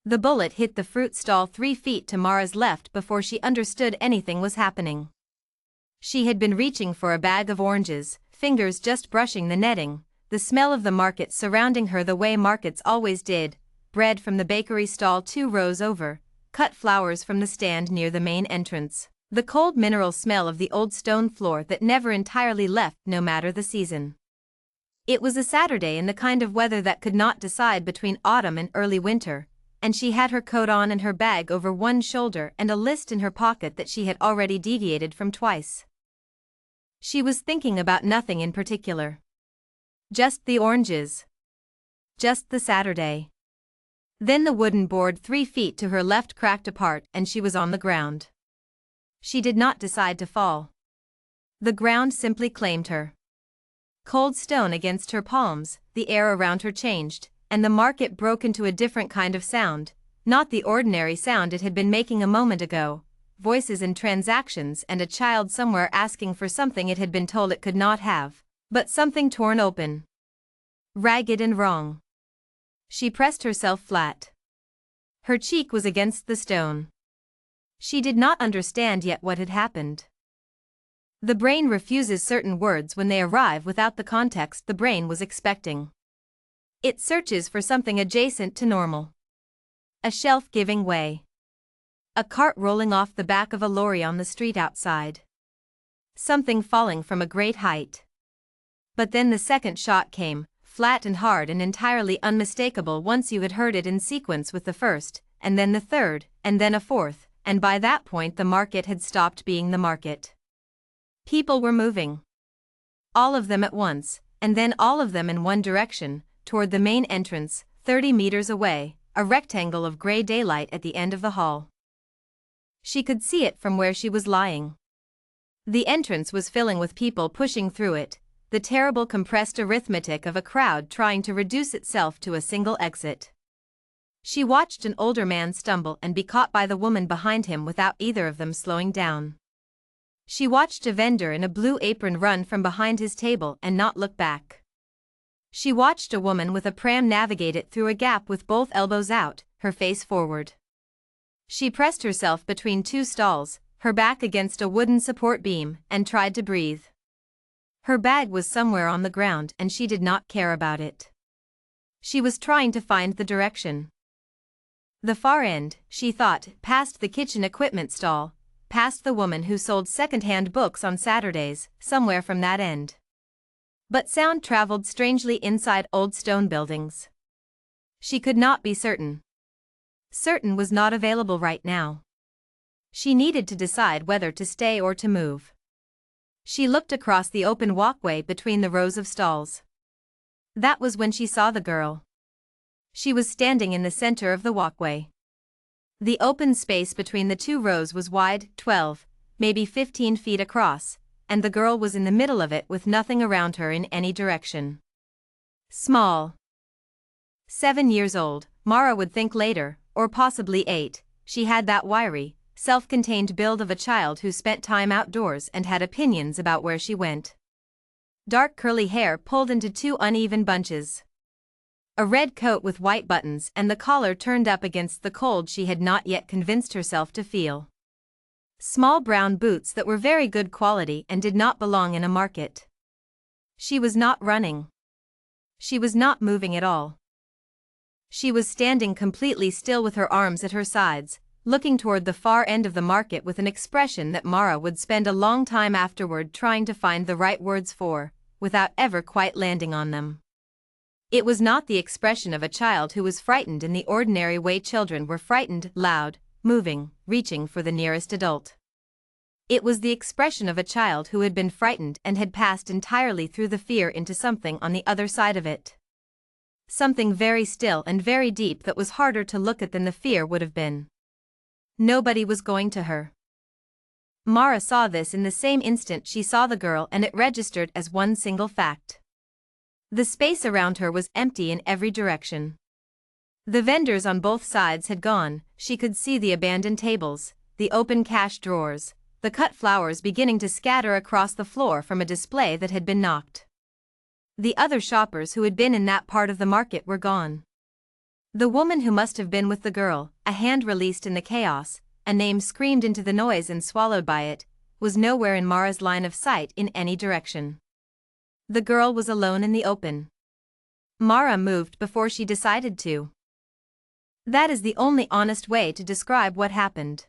The bullet hit the fruit stall 3 feet to Mara's left before she understood anything was happening. She had been reaching for a bag of oranges, fingers just brushing the netting, the smell of the market surrounding her the way markets always did, bread from the bakery stall 2 rows over, cut flowers from the stand near the main entrance, the cold mineral smell of the old stone floor that never entirely left no matter the season. It was a Saturday in the kind of weather that could not decide between autumn and early winter, and she had her coat on and her bag over one shoulder and a list in her pocket that she had already deviated from twice. She was thinking about nothing in particular. Just the oranges. Just the Saturday. Then the wooden board 3 feet to her left cracked apart and she was on the ground. She did not decide to fall. The ground simply claimed her. Cold stone against her palms, the air around her changed, and the market broke into a different kind of sound, not the ordinary sound it had been making a moment ago, voices and transactions and a child somewhere asking for something it had been told it could not have, but something torn open. Ragged and wrong. She pressed herself flat. Her cheek was against the stone. She did not understand yet what had happened. The brain refuses certain words when they arrive without the context the brain was expecting. It searches for something adjacent to normal. A shelf giving way. A cart rolling off the back of a lorry on the street outside. Something falling from a great height. But then the second shot came, flat and hard and entirely unmistakable once you had heard it in sequence with the first, and then the third, and then a fourth, and by that point the market had stopped being the market. People were moving. All of them at once, and then all of them in one direction, toward the main entrance, 30 meters away, a rectangle of gray daylight at the end of the hall. She could see it from where she was lying. The entrance was filling with people pushing through it, the terrible compressed arithmetic of a crowd trying to reduce itself to a single exit. She watched an older man stumble and be caught by the woman behind him without either of them slowing down. She watched a vendor in a blue apron run from behind his table and not look back. She watched a woman with a pram navigate it through a gap with both elbows out, her face forward. She pressed herself between 2 stalls, her back against a wooden support beam, and tried to breathe. Her bag was somewhere on the ground and she did not care about it. She was trying to find the direction. The far end, she thought, past the kitchen equipment stall, past the woman who sold second-hand books on Saturdays, somewhere from that end. But sound traveled strangely inside old stone buildings. She could not be certain. Certain was not available right now. She needed to decide whether to stay or to move. She looked across the open walkway between the rows of stalls. That was when she saw the girl. She was standing in the center of the walkway. The open space between the 2 rows was wide, 12, maybe 15 feet across, and the girl was in the middle of it with nothing around her in any direction. Small. 7 years old, Mara would think later, or possibly 8, she had that wiry, self-contained build of a child who spent time outdoors and had opinions about where she went. Dark curly hair pulled into 2 uneven bunches. A red coat with white buttons and the collar turned up against the cold she had not yet convinced herself to feel. Small brown boots that were very good quality and did not belong in a market. She was not running. She was not moving at all. She was standing completely still with her arms at her sides, looking toward the far end of the market with an expression that Mara would spend a long time afterward trying to find the right words for, without ever quite landing on them. It was not the expression of a child who was frightened in the ordinary way children were frightened, loud, moving, reaching for the nearest adult. It was the expression of a child who had been frightened and had passed entirely through the fear into something on the other side of it. Something very still and very deep that was harder to look at than the fear would have been. Nobody was going to her. Mara saw this in the same instant she saw the girl and it registered as one single fact. The space around her was empty in every direction. The vendors on both sides had gone, she could see the abandoned tables, the open cash drawers, the cut flowers beginning to scatter across the floor from a display that had been knocked. The other shoppers who had been in that part of the market were gone. The woman who must have been with the girl, a hand released in the chaos, a name screamed into the noise and swallowed by it, was nowhere in Mara's line of sight in any direction. The girl was alone in the open. Mara moved before she decided to. That is the only honest way to describe what happened.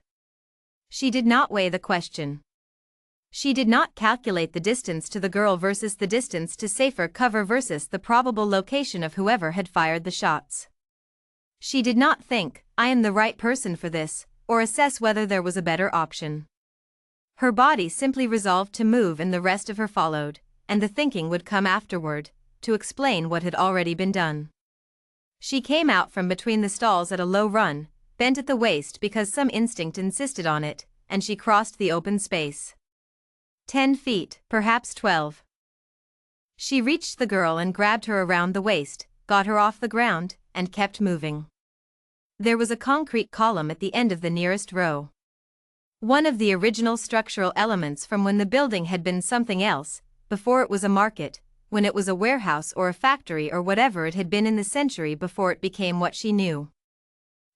She did not weigh the question. She did not calculate the distance to the girl versus the distance to safer cover versus the probable location of whoever had fired the shots. She did not think, I am the right person for this, or assess whether there was a better option. Her body simply resolved to move and the rest of her followed, and the thinking would come afterward, to explain what had already been done. She came out from between the stalls at a low run, bent at the waist because some instinct insisted on it, and she crossed the open space. 10 feet, perhaps 12. She reached the girl and grabbed her around the waist, got her off the ground, and kept moving. There was a concrete column at the end of the nearest row. One of the original structural elements from when the building had been something else, before it was a market, when it was a warehouse or a factory or whatever it had been in the century before it became what she knew.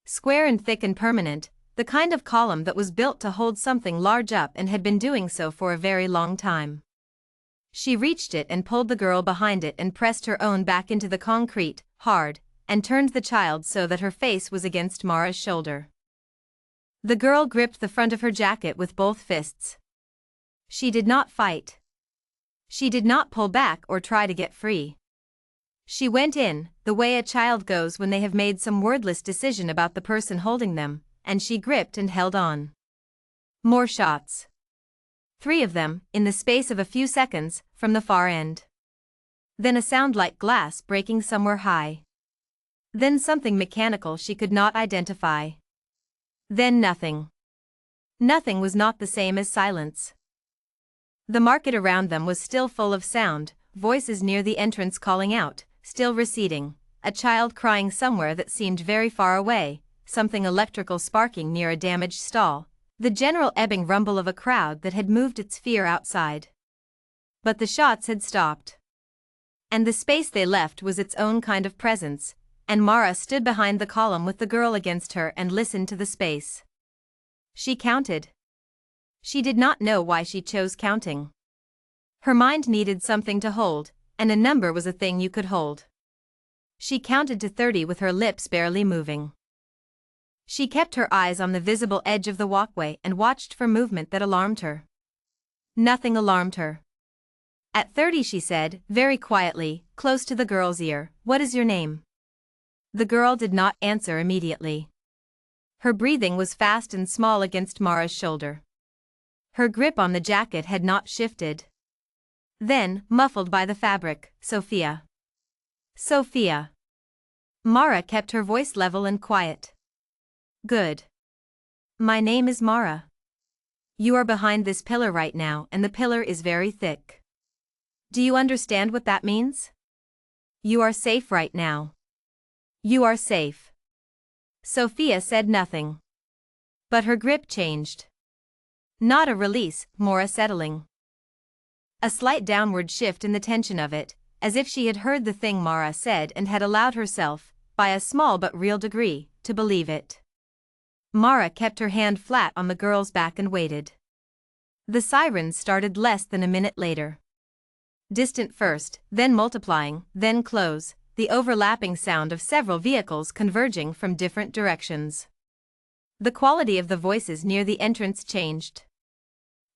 Square and thick and permanent, the kind of column that was built to hold something large up and had been doing so for a very long time. She reached it and pulled the girl behind it and pressed her own back into the concrete, hard, and turned the child so that her face was against Mara's shoulder. The girl gripped the front of her jacket with both fists. She did not fight. She did not pull back or try to get free. She went in, the way a child goes when they have made some wordless decision about the person holding them, and she gripped and held on. More shots. 3 of them, in the space of a few seconds, from the far end. Then a sound like glass breaking somewhere high. Then something mechanical she could not identify. Then nothing. Nothing was not the same as silence. The market around them was still full of sound, voices near the entrance calling out, still receding, a child crying somewhere that seemed very far away, something electrical sparking near a damaged stall, the general ebbing rumble of a crowd that had moved its fear outside. But the shots had stopped. And the space they left was its own kind of presence, and Mara stood behind the column with the girl against her and listened to the space. She counted. She did not know why she chose counting. Her mind needed something to hold, and a number was a thing you could hold. She counted to 30 with her lips barely moving. She kept her eyes on the visible edge of the walkway and watched for movement that alarmed her. Nothing alarmed her. At 30 she said, very quietly, close to the girl's ear, "What is your name?" The girl did not answer immediately. Her breathing was fast and small against Mara's shoulder. Her grip on the jacket had not shifted. Then, muffled by the fabric, "Sophia." "Sophia." Mara kept her voice level and quiet. "Good. My name is Mara. You are behind this pillar right now and the pillar is very thick. Do you understand what that means? You are safe right now. You are safe." Sophia said nothing. But her grip changed. Not a release, more a settling. A slight downward shift in the tension of it, as if she had heard the thing Mara said and had allowed herself, by a small but real degree, to believe it. Mara kept her hand flat on the girl's back and waited. The sirens started less than a minute later. Distant first, then multiplying, then close, the overlapping sound of several vehicles converging from different directions. The quality of the voices near the entrance changed.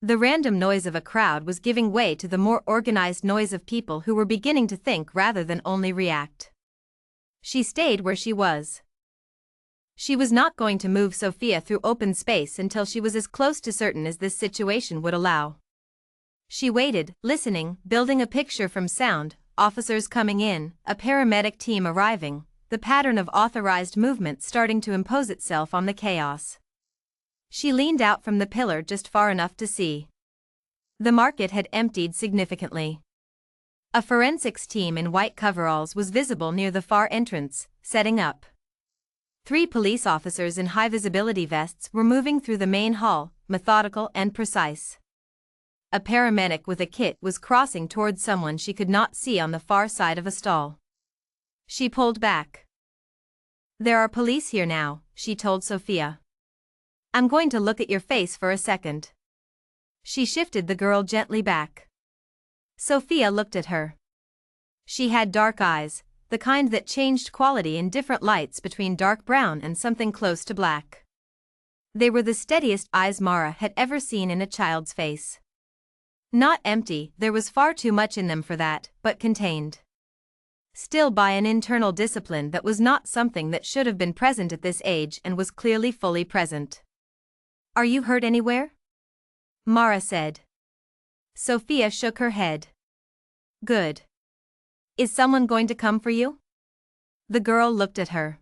The random noise of a crowd was giving way to the more organized noise of people who were beginning to think rather than only react. She stayed where she was. She was not going to move Sophia through open space until she was as close to certain as this situation would allow. She waited, listening, building a picture from sound, officers coming in, a paramedic team arriving, the pattern of authorized movement starting to impose itself on the chaos. She leaned out from the pillar just far enough to see. The market had emptied significantly. A forensics team in white coveralls was visible near the far entrance, setting up. 3 police officers in high-visibility vests were moving through the main hall, methodical and precise. A paramedic with a kit was crossing towards someone she could not see on the far side of a stall. She pulled back. There are police here now, she told Sophia. I'm going to look at your face for a second. She shifted the girl gently back. Sophia looked at her. She had dark eyes, the kind that changed quality in different lights between dark brown and something close to black. They were the steadiest eyes Mara had ever seen in a child's face. Not empty, there was far too much in them for that, but contained. Still by an internal discipline that was not something that should have been present at this age and was clearly fully present. Are you hurt anywhere? Mara said. Sophia shook her head. Good. Is someone going to come for you? The girl looked at her.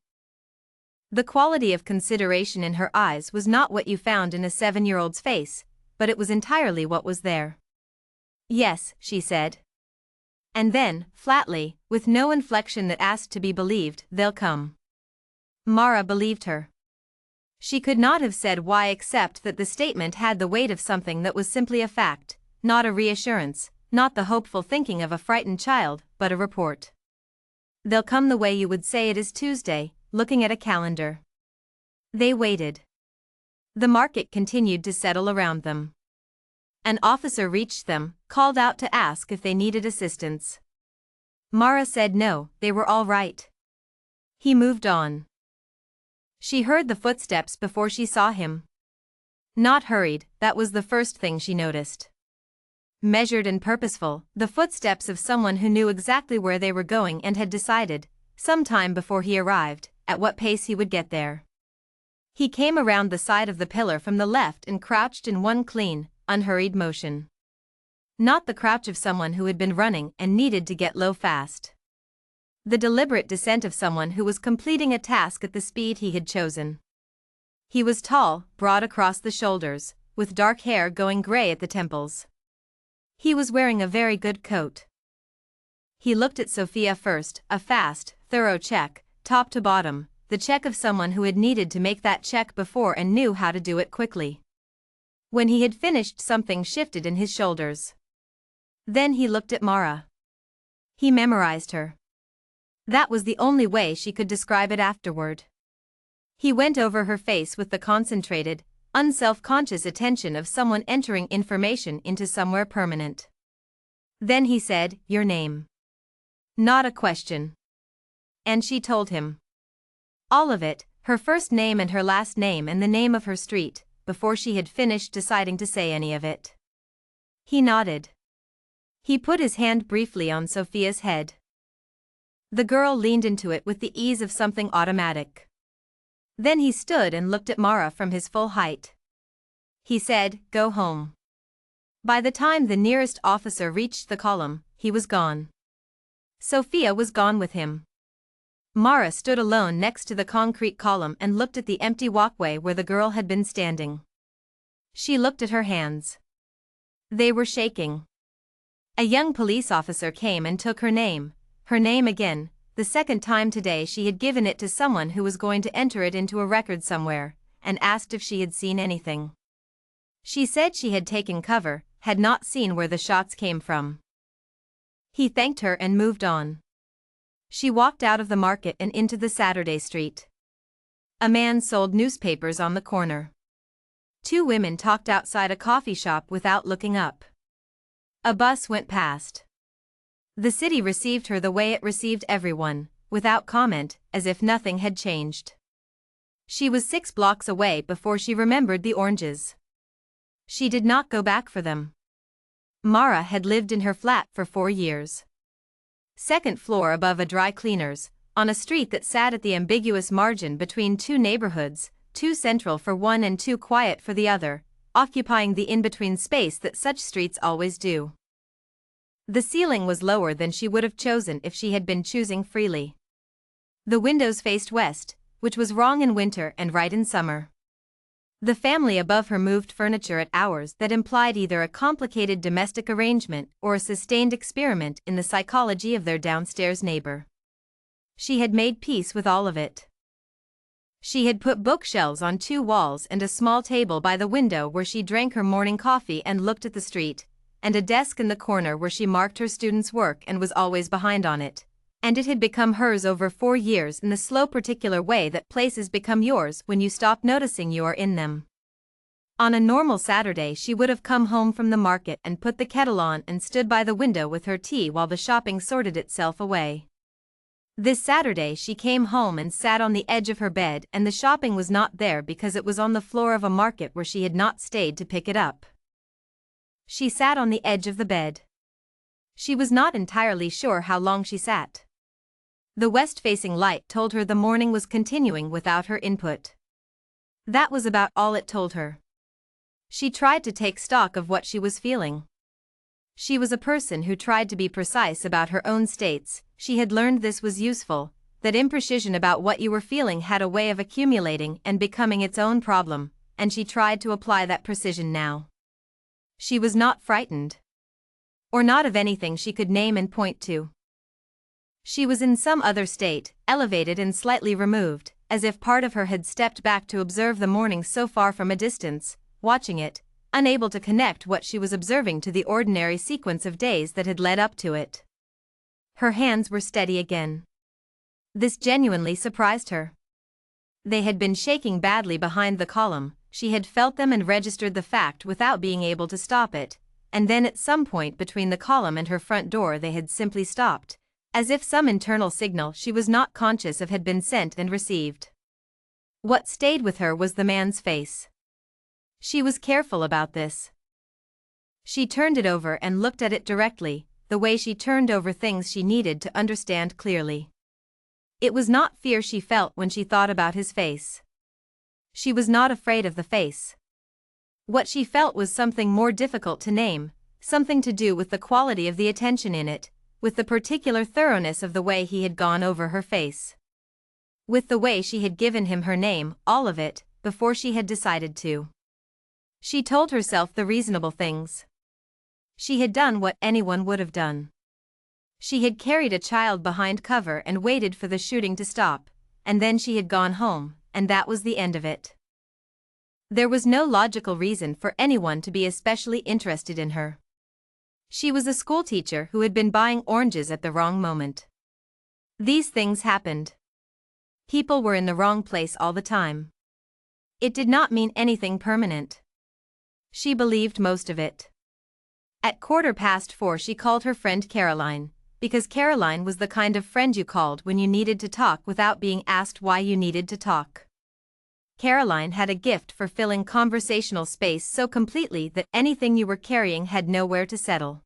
The quality of consideration in her eyes was not what you found in a 7-year-old's face, but it was entirely what was there. Yes, she said. And then, flatly, with no inflection that asked to be believed, they'll come. Mara believed her. She could not have said why except that the statement had the weight of something that was simply a fact, not a reassurance, not the hopeful thinking of a frightened child, but a report. They'll come the way you would say it is Tuesday, looking at a calendar. They waited. The market continued to settle around them. An officer reached them, called out to ask if they needed assistance. Mara said no, they were all right. He moved on. She heard the footsteps before she saw him. Not hurried, that was the first thing she noticed. Measured and purposeful, the footsteps of someone who knew exactly where they were going and had decided, some time before he arrived, at what pace he would get there. He came around the side of the pillar from the left and crouched in one clean, unhurried motion. Not the crouch of someone who had been running and needed to get low fast. The deliberate descent of someone who was completing a task at the speed he had chosen. He was tall, broad across the shoulders, with dark hair going gray at the temples. He was wearing a very good coat. He looked at Sophia first, a fast, thorough check, top to bottom, the check of someone who had needed to make that check before and knew how to do it quickly. When he had finished, something shifted in his shoulders. Then he looked at Mara. He memorized her. That was the only way she could describe it afterward. He went over her face with the concentrated, unself-conscious attention of someone entering information into somewhere permanent. Then he said, "Your name." Not a question. And she told him. All of it, her first name and her last name and the name of her street, before she had finished deciding to say any of it. He nodded. He put his hand briefly on Sophia's head. The girl leaned into it with the ease of something automatic. Then he stood and looked at Mara from his full height. He said, "Go home." By the time the nearest officer reached the column, he was gone. Sophia was gone with him. Mara stood alone next to the concrete column and looked at the empty walkway where the girl had been standing. She looked at her hands. They were shaking. A young police officer came and took her name again, the second time today she had given it to someone who was going to enter it into a record somewhere, and asked if she had seen anything. She said she had taken cover, had not seen where the shots came from. He thanked her and moved on. She walked out of the market and into the Saturday street. A man sold newspapers on the corner. 2 women talked outside a coffee shop without looking up. A bus went past. The city received her the way it received everyone, without comment, as if nothing had changed. She was 6 blocks away before she remembered the oranges. She did not go back for them. Mara had lived in her flat for 4 years. 2nd floor above a dry cleaner's, on a street that sat at the ambiguous margin between 2 neighborhoods, too central for one and too quiet for the other, occupying the in-between space that such streets always do. The ceiling was lower than she would have chosen if she had been choosing freely. The windows faced west, which was wrong in winter and right in summer. The family above her moved furniture at hours that implied either a complicated domestic arrangement or a sustained experiment in the psychology of their downstairs neighbor. She had made peace with all of it. She had put bookshelves on 2 walls and a small table by the window where she drank her morning coffee and looked at the street, and a desk in the corner where she marked her students' work and was always behind on it, And it had become hers over 4 years in the slow particular way that places become yours when you stop noticing you are in them. On a normal Saturday she would have come home from the market and put the kettle on and stood by the window with her tea while the shopping sorted itself away. This Saturday she came home and sat on the edge of her bed, and the shopping was not there because it was on the floor of a market where she had not stayed to pick it up. She sat on the edge of the bed. She was not entirely sure how long she sat. The west-facing light told her the morning was continuing without her input. That was about all it told her. She tried to take stock of what she was feeling. She was a person who tried to be precise about her own states. She had learned this was useful, that imprecision about what you were feeling had a way of accumulating and becoming its own problem, and she tried to apply that precision now. She was not frightened. Or not of anything she could name and point to. She was in some other state, elevated and slightly removed, as if part of her had stepped back to observe the morning so far from a distance, watching it, unable to connect what she was observing to the ordinary sequence of days that had led up to it. Her hands were steady again. This genuinely surprised her. They had been shaking badly behind the column. She had felt them and registered the fact without being able to stop it, and then at some point between the column and her front door they had simply stopped, as if some internal signal she was not conscious of had been sent and received. What stayed with her was the man's face. She was careful about this. She turned it over and looked at it directly, the way she turned over things she needed to understand clearly. It was not fear she felt when she thought about his face. She was not afraid of the face. What she felt was something more difficult to name, something to do with the quality of the attention in it, with the particular thoroughness of the way he had gone over her face. With the way she had given him her name, all of it, before she had decided to. She told herself the reasonable things. She had done what anyone would have done. She had carried a child behind cover and waited for the shooting to stop, and then she had gone home, and that was the end of it. There was no logical reason for anyone to be especially interested in her. She was a schoolteacher who had been buying oranges at the wrong moment. These things happened. People were in the wrong place all the time. It did not mean anything permanent. She believed most of it. At 4:15 she called her friend Caroline, because Caroline was the kind of friend you called when you needed to talk without being asked why you needed to talk. Caroline had a gift for filling conversational space so completely that anything you were carrying had nowhere to settle.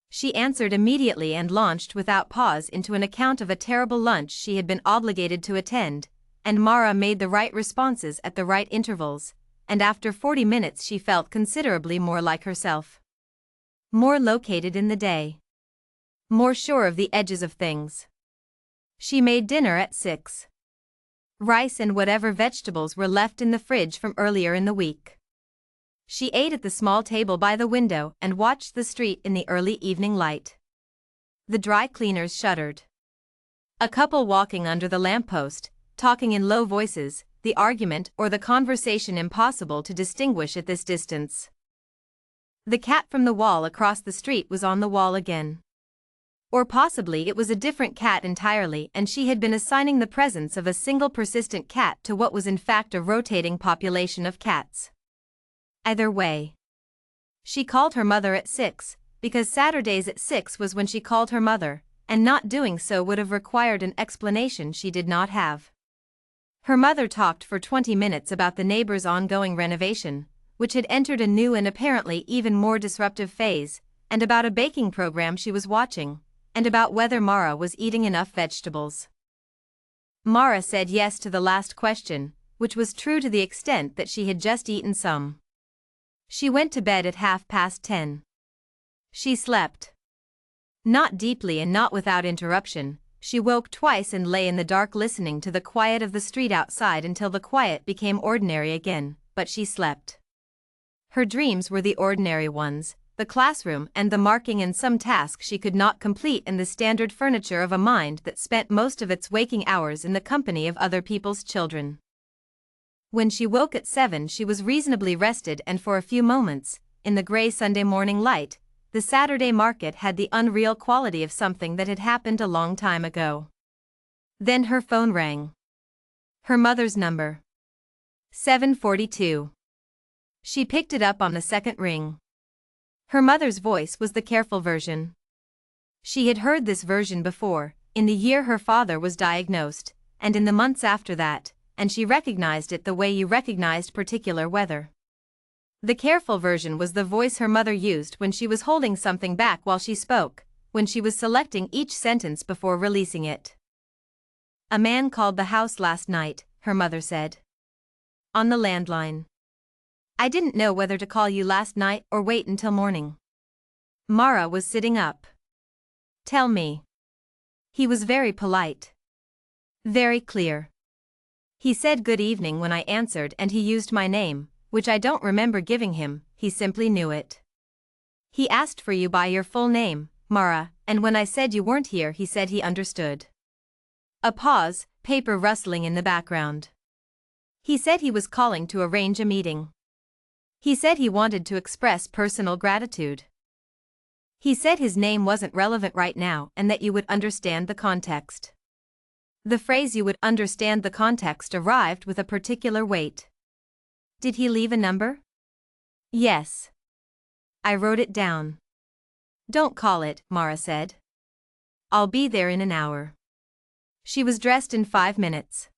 She answered immediately and launched without pause into an account of a terrible lunch she had been obligated to attend, and Mara made the right responses at the right intervals, and after 40 minutes she felt considerably more like herself. More located in the day. More sure of the edges of things. She made dinner at 6. Rice and whatever vegetables were left in the fridge from earlier in the week. She ate at the small table by the window and watched the street in the early evening light. The dry cleaners shuttered. A couple walking under the lamppost, talking in low voices, the argument or the conversation impossible to distinguish at this distance. The cat from the wall across the street was on the wall again. Or possibly it was a different cat entirely and she had been assigning the presence of a single persistent cat to what was in fact a rotating population of cats. Either way. She called her mother at 6, because Saturdays at 6 was when she called her mother, and not doing so would have required an explanation she did not have. Her mother talked for 20 minutes about the neighbor's ongoing renovation, which had entered a new and apparently even more disruptive phase, and about a baking program she was watching, and about whether Mara was eating enough vegetables. Mara said yes to the last question, which was true to the extent that she had just eaten some. She went to bed at 10:30. She slept. Not deeply and not without interruption. She woke twice and lay in the dark listening to the quiet of the street outside until the quiet became ordinary again, but she slept. Her dreams were the ordinary ones, the classroom and the marking and some task she could not complete and the standard furniture of a mind that spent most of its waking hours in the company of other people's children. When she woke at 7 she was reasonably rested and for a few moments, in the grey Sunday morning light, the Saturday market had the unreal quality of something that had happened a long time ago. Then her phone rang. Her mother's number. 742. She picked it up on the second ring. Her mother's voice was the careful version. She had heard this version before, in the year her father was diagnosed, and in the months after that, and she recognized it the way you recognized particular weather. The careful version was the voice her mother used when she was holding something back while she spoke, when she was selecting each sentence before releasing it. A man called the house last night, her mother said. On the landline. I didn't know whether to call you last night or wait until morning. Mara was sitting up. Tell me. He was very polite. Very clear. He said good evening when I answered and he used my name, which I don't remember giving him, he simply knew it. He asked for you by your full name, Mara, and when I said you weren't here he said he understood. A pause, paper rustling in the background. He said he was calling to arrange a meeting. He said he wanted to express personal gratitude. He said his name wasn't relevant right now and that you would understand the context. The phrase "you would understand the context" arrived with a particular weight. Did he leave a number? Yes. I wrote it down. Don't call it, Mara said. I'll be there in an hour. She was dressed in 5 minutes.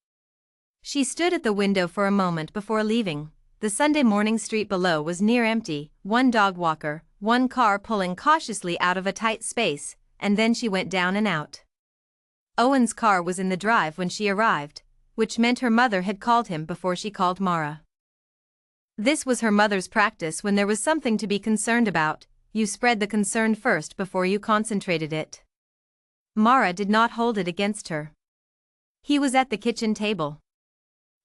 She stood at the window for a moment before leaving. The Sunday morning street below was near empty, one dog walker, one car pulling cautiously out of a tight space, and then she went down and out. Owen's car was in the drive when she arrived, which meant her mother had called him before she called Mara. This was her mother's practice when there was something to be concerned about, you spread the concern first before you concentrated it. Mara did not hold it against her. He was at the kitchen table.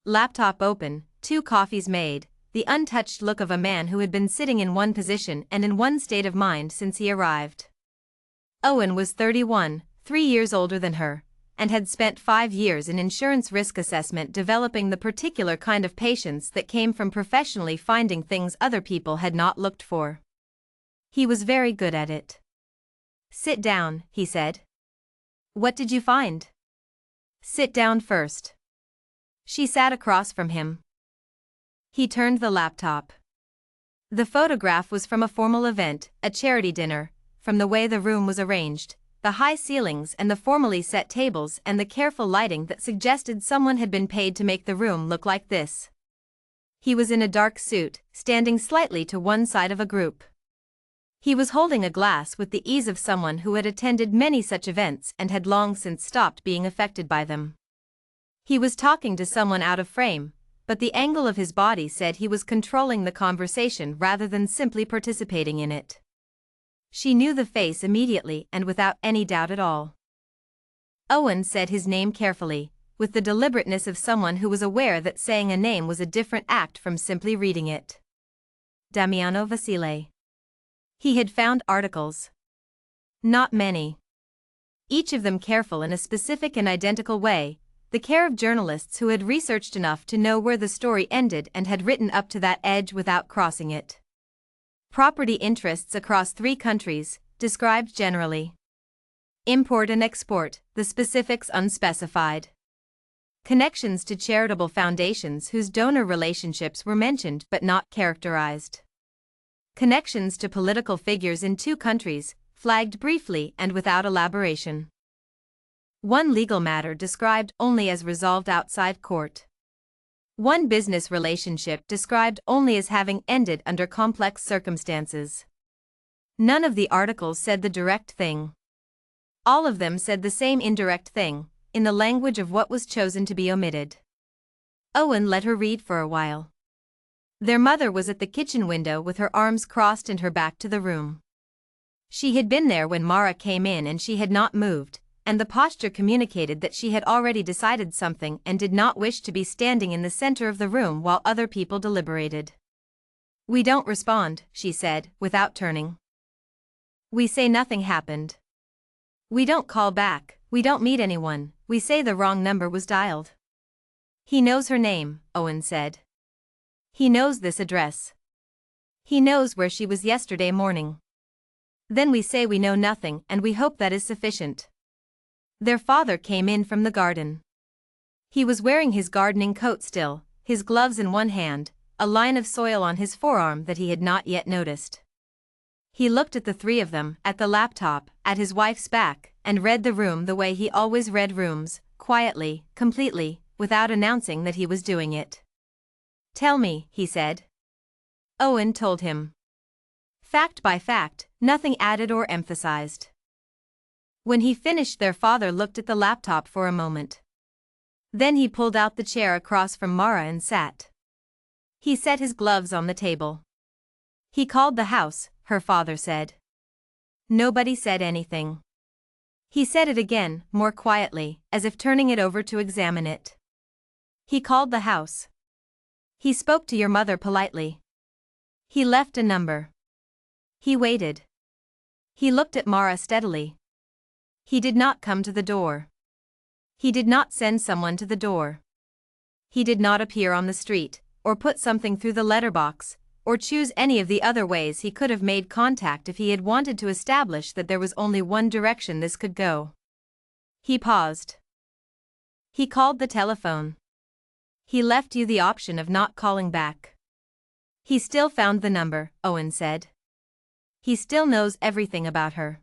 Laptop open, 2 coffees made, the untouched look of a man who had been sitting in one position and in one state of mind since he arrived. Owen was 31, 3 years older than her, and had spent 5 years in insurance risk assessment developing the particular kind of patience that came from professionally finding things other people had not looked for. He was very good at it. Sit down, he said. What did you find? Sit down first. She sat across from him. He turned the laptop. The photograph was from a formal event, a charity dinner, from the way the room was arranged, the high ceilings and the formally set tables and the careful lighting that suggested someone had been paid to make the room look like this. He was in a dark suit, standing slightly to one side of a group. He was holding a glass with the ease of someone who had attended many such events and had long since stopped being affected by them. He was talking to someone out of frame, but the angle of his body said he was controlling the conversation rather than simply participating in it. She knew the face immediately and without any doubt at all. Owen said his name carefully, with the deliberateness of someone who was aware that saying a name was a different act from simply reading it. Damiano Vasile. He had found articles. Not many. Each of them careful in a specific and identical way, the care of journalists who had researched enough to know where the story ended and had written up to that edge without crossing it. Property interests across 3 countries, described generally. Import and export, the specifics unspecified. Connections to charitable foundations whose donor relationships were mentioned but not characterized. Connections to political figures in 2 countries, flagged briefly and without elaboration. One legal matter described only as resolved outside court. One business relationship described only as having ended under complex circumstances. None of the articles said the direct thing. All of them said the same indirect thing, in the language of what was chosen to be omitted. Owen let her read for a while. Their mother was at the kitchen window with her arms crossed and her back to the room. She had been there when Mara came in and she had not moved, and the posture communicated that she had already decided something and did not wish to be standing in the center of the room while other people deliberated. We don't respond, she said, without turning. We say nothing happened. We don't call back, we don't meet anyone, we say the wrong number was dialed. He knows her name, Owen said. He knows this address. He knows where she was yesterday morning. Then we say we know nothing and we hope that is sufficient. Their father came in from the garden. He was wearing his gardening coat still, his gloves in one hand, a line of soil on his forearm that he had not yet noticed. He looked at the three of them, at the laptop, at his wife's back, and read the room the way he always read rooms, quietly, completely, without announcing that he was doing it. "Tell me," he said. Owen told him. Fact by fact, nothing added or emphasized. When he finished, their father looked at the laptop for a moment. Then he pulled out the chair across from Mara and sat. He set his gloves on the table. He called the house, her father said. Nobody said anything. He said it again, more quietly, as if turning it over to examine it. He called the house. He spoke to your mother politely. He left a number. He waited. He looked at Mara steadily. He did not come to the door. He did not send someone to the door. He did not appear on the street, or put something through the letterbox, or choose any of the other ways he could have made contact if he had wanted to establish that there was only one direction this could go. He paused. He called the telephone. He left you the option of not calling back. He still found the number, Owen said. He still knows everything about her.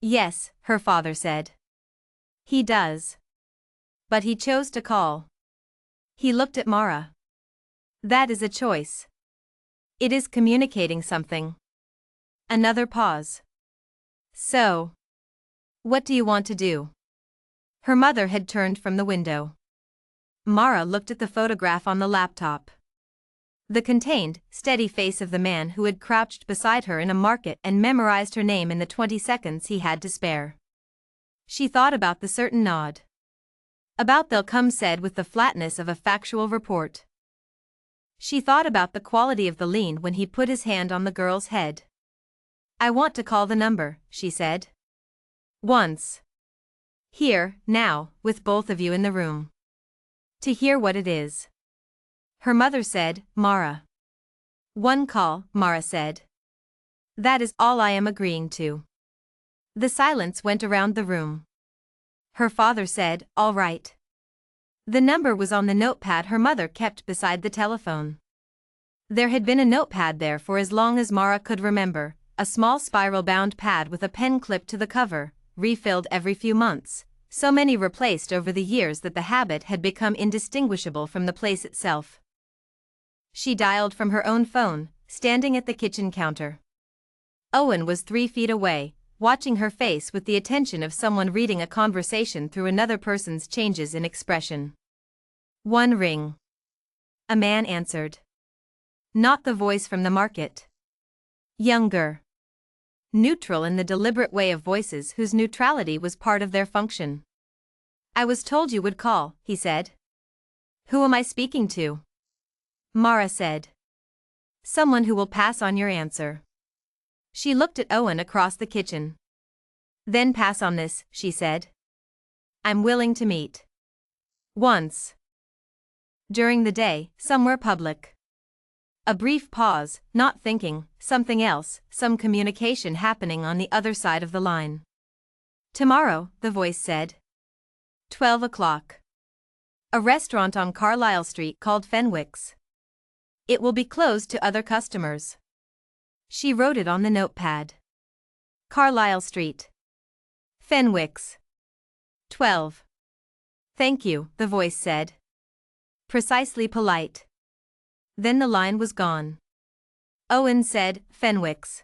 Yes, her father said. He does. But he chose to call. He looked at Mara. That is a choice. It is communicating something. Another pause. So, what do you want to do? Her mother had turned from the window. Mara looked at the photograph on the laptop. The contained, steady face of the man who had crouched beside her in a market and memorized her name in the 20 seconds he had to spare. She thought about the certain nod. About they'll come said with the flatness of a factual report. She thought about the quality of the lean when he put his hand on the girl's head. I want to call the number, she said. Once. Here, now, with both of you in the room. To hear what it is. Her mother said, Mara. One call, Mara said. That is all I am agreeing to. The silence went around the room. Her father said, all right. The number was on the notepad her mother kept beside the telephone. There had been a notepad there for as long as Mara could remember, a small spiral-bound pad with a pen clipped to the cover, refilled every few months, so many replaced over the years that the habit had become indistinguishable from the place itself. She dialed from her own phone, standing at the kitchen counter. Owen was 3 feet away, watching her face with the attention of someone reading a conversation through another person's changes in expression. One ring. A man answered. Not the voice from the market. Younger. Neutral in the deliberate way of voices whose neutrality was part of their function. I was told you would call, he said. Who am I speaking to? Mara said. Someone who will pass on your answer. She looked at Owen across the kitchen. Then pass on this, she said. I'm willing to meet. Once. During the day, somewhere public. A brief pause, not thinking, something else, some communication happening on the other side of the line. Tomorrow, the voice said. 12 o'clock. A restaurant on Carlisle Street called Fenwick's. It will be closed to other customers. She wrote it on the notepad. Carlisle Street. Fenwick's. 12. Thank you, the voice said. Precisely polite. Then the line was gone. Owen said, Fenwick's.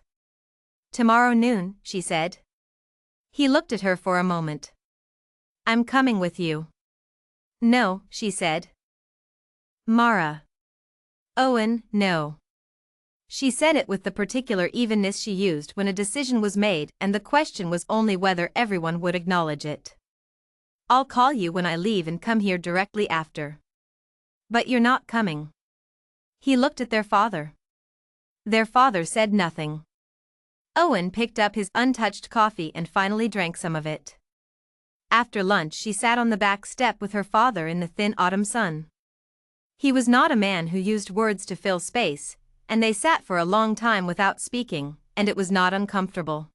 Tomorrow noon, she said. He looked at her for a moment. I'm coming with you. No, she said. Mara. Owen, no. She said it with the particular evenness she used when a decision was made and the question was only whether everyone would acknowledge it. I'll call you when I leave and come here directly after. But you're not coming. He looked at their father. Their father said nothing. Owen picked up his untouched coffee and finally drank some of it. After lunch she sat on the back step with her father in the thin autumn sun. He was not a man who used words to fill space, and they sat for a long time without speaking, and it was not uncomfortable.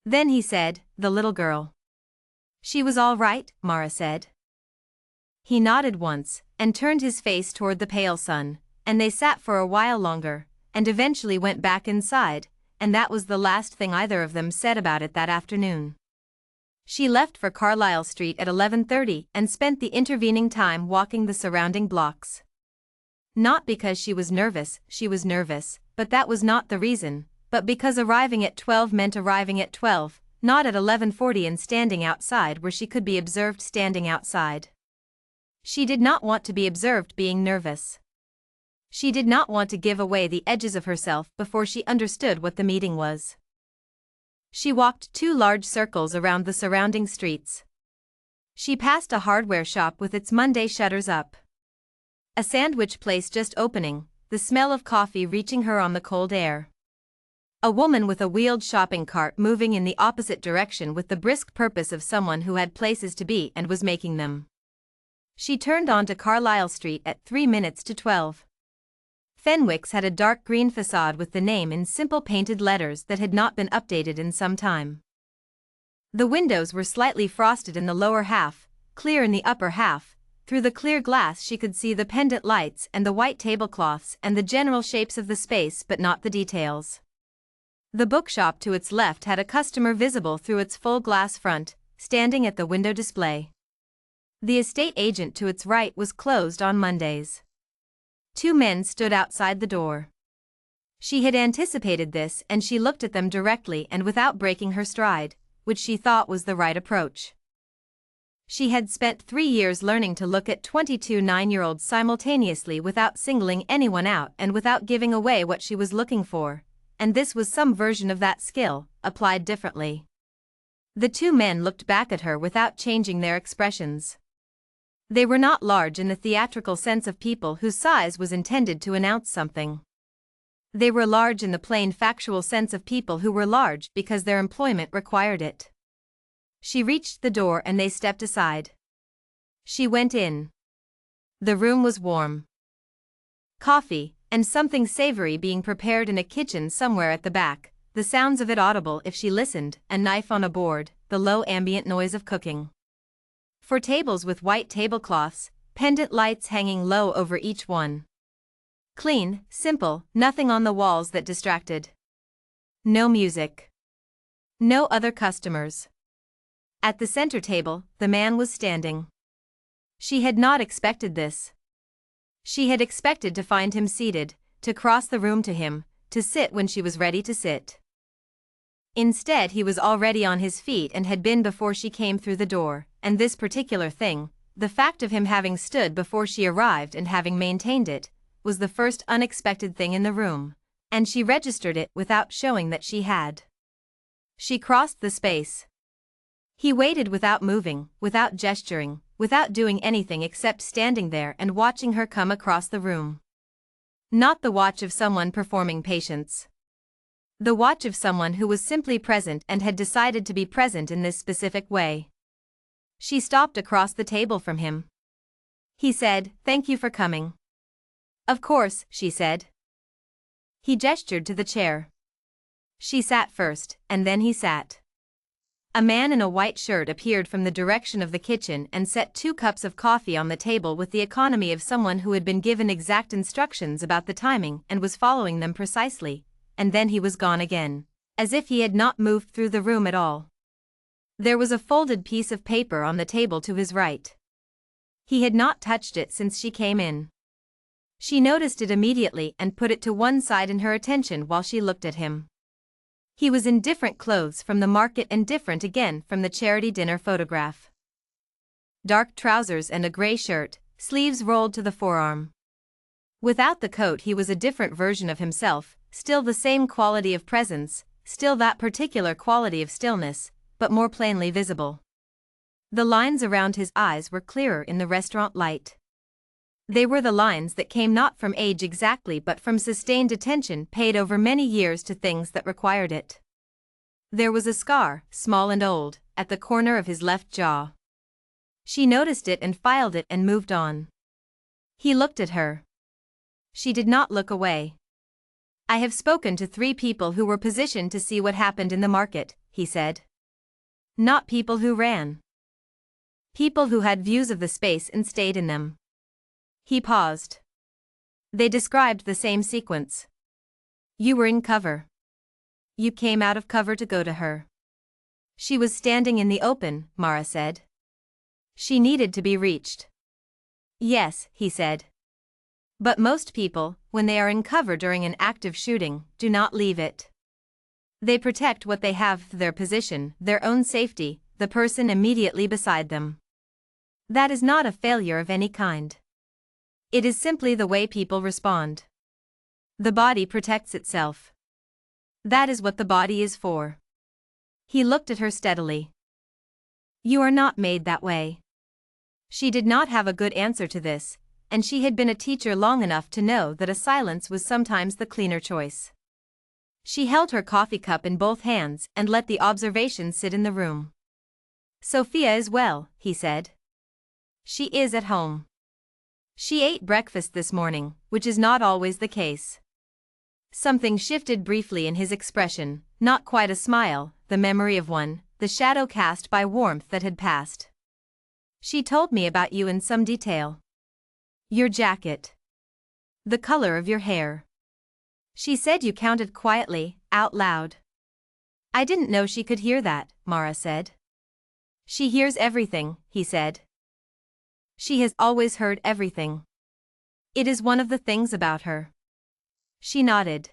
Then he said, "The little girl. She was all right," Mara said. He nodded once, and turned his face toward the pale sun, and they sat for a while longer, and eventually went back inside, and that was the last thing either of them said about it that afternoon. She left for Carlisle Street at 11:30 and spent the intervening time walking the surrounding blocks. Not because she was nervous, but that was not the reason, but because arriving at 12 meant arriving at 12, not at 11:40 and standing outside where she could be observed standing outside. She did not want to be observed being nervous. She did not want to give away the edges of herself before she understood what the meeting was. She walked 2 large circles around the surrounding streets. She passed a hardware shop with its Monday shutters up. A sandwich place just opening, the smell of coffee reaching her on the cold air. A woman with a wheeled shopping cart moving in the opposite direction with the brisk purpose of someone who had places to be and was making them. She turned onto Carlisle Street at 3 minutes to 12. Fenwick's had a dark green facade with the name in simple painted letters that had not been updated in some time. The windows were slightly frosted in the lower half, clear in the upper half. Through the clear glass she could see the pendant lights and the white tablecloths and the general shapes of the space but not the details. The bookshop to its left had a customer visible through its full glass front, standing at the window display. The estate agent to its right was closed on Mondays. 2 men stood outside the door. She had anticipated this and she looked at them directly and without breaking her stride, which she thought was the right approach. She had spent 3 years learning to look at 22 9-year-olds simultaneously without singling anyone out and without giving away what she was looking for, and this was some version of that skill, applied differently. The 2 men looked back at her without changing their expressions. They were not large in the theatrical sense of people whose size was intended to announce something. They were large in the plain factual sense of people who were large because their employment required it. She reached the door and they stepped aside. She went in. The room was warm. Coffee, and something savory being prepared in a kitchen somewhere at the back, the sounds of it audible if she listened, a knife on a board, the low ambient noise of cooking. 4 tables with white tablecloths, pendant lights hanging low over each one. Clean, simple, nothing on the walls that distracted. No music. No other customers. At the center table, the man was standing. She had not expected this. She had expected to find him seated, to cross the room to him, to sit when she was ready to sit. Instead he was already on his feet and had been before she came through the door, and this particular thing, the fact of him having stood before she arrived and having maintained it, was the first unexpected thing in the room, and she registered it without showing that she had. She crossed the space. He waited without moving, without gesturing, without doing anything except standing there and watching her come across the room. Not the watch of someone performing patience. The watch of someone who was simply present and had decided to be present in this specific way. She stopped across the table from him. He said, "Thank you for coming." "Of course," she said. He gestured to the chair. She sat first, and then he sat. A man in a white shirt appeared from the direction of the kitchen and set 2 cups of coffee on the table with the economy of someone who had been given exact instructions about the timing and was following them precisely, and then he was gone again, as if he had not moved through the room at all. There was a folded piece of paper on the table to his right. He had not touched it since she came in. She noticed it immediately and put it to one side in her attention while she looked at him. He was in different clothes from the market and different again from the charity dinner photograph. Dark trousers and a gray shirt, sleeves rolled to the forearm. Without the coat he was a different version of himself, still the same quality of presence, still that particular quality of stillness, but more plainly visible. The lines around his eyes were clearer in the restaurant light. They were the lines that came not from age exactly but from sustained attention paid over many years to things that required it. There was a scar, small and old, at the corner of his left jaw. She noticed it and filed it and moved on. He looked at her. She did not look away. I have spoken to 3 people who were positioned to see what happened in the market, he said. Not people who ran. People who had views of the space and stayed in them. He paused. They described the same sequence. You were in cover. You came out of cover to go to her. She was standing in the open, Mara said. She needed to be reached. Yes, he said. But most people, when they are in cover during an active shooting, do not leave it. They protect what they have, their position, their own safety, the person immediately beside them. That is not a failure of any kind. It is simply the way people respond. The body protects itself. That is what the body is for. He looked at her steadily. You are not made that way. She did not have a good answer to this, and she had been a teacher long enough to know that a silence was sometimes the cleaner choice. She held her coffee cup in both hands and let the observation sit in the room. Sophia is well, he said. She is at home. She ate breakfast this morning, which is not always the case. Something shifted briefly in his expression, not quite a smile, the memory of one, the shadow cast by warmth that had passed. She told me about you in some detail. Your jacket. The color of your hair. She said you counted quietly, out loud. I didn't know she could hear that, Mara said. She hears everything, he said. She has always heard everything. It is one of the things about her. She nodded.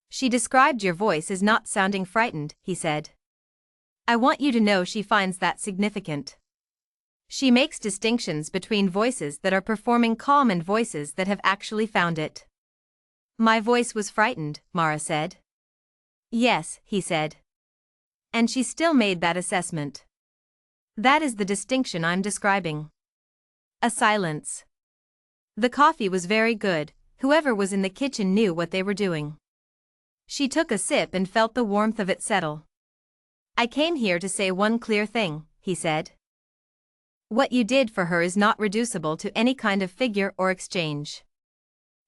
She described your voice as not sounding frightened, he said. I want you to know she finds that significant. She makes distinctions between voices that are performing calm and voices that have actually found it. My voice was frightened, Mara said. Yes, he said. And she still made that assessment. That is the distinction I'm describing. A silence. The coffee was very good, whoever was in the kitchen knew what they were doing. She took a sip and felt the warmth of it settle. I came here to say one clear thing, he said. What you did for her is not reducible to any kind of figure or exchange.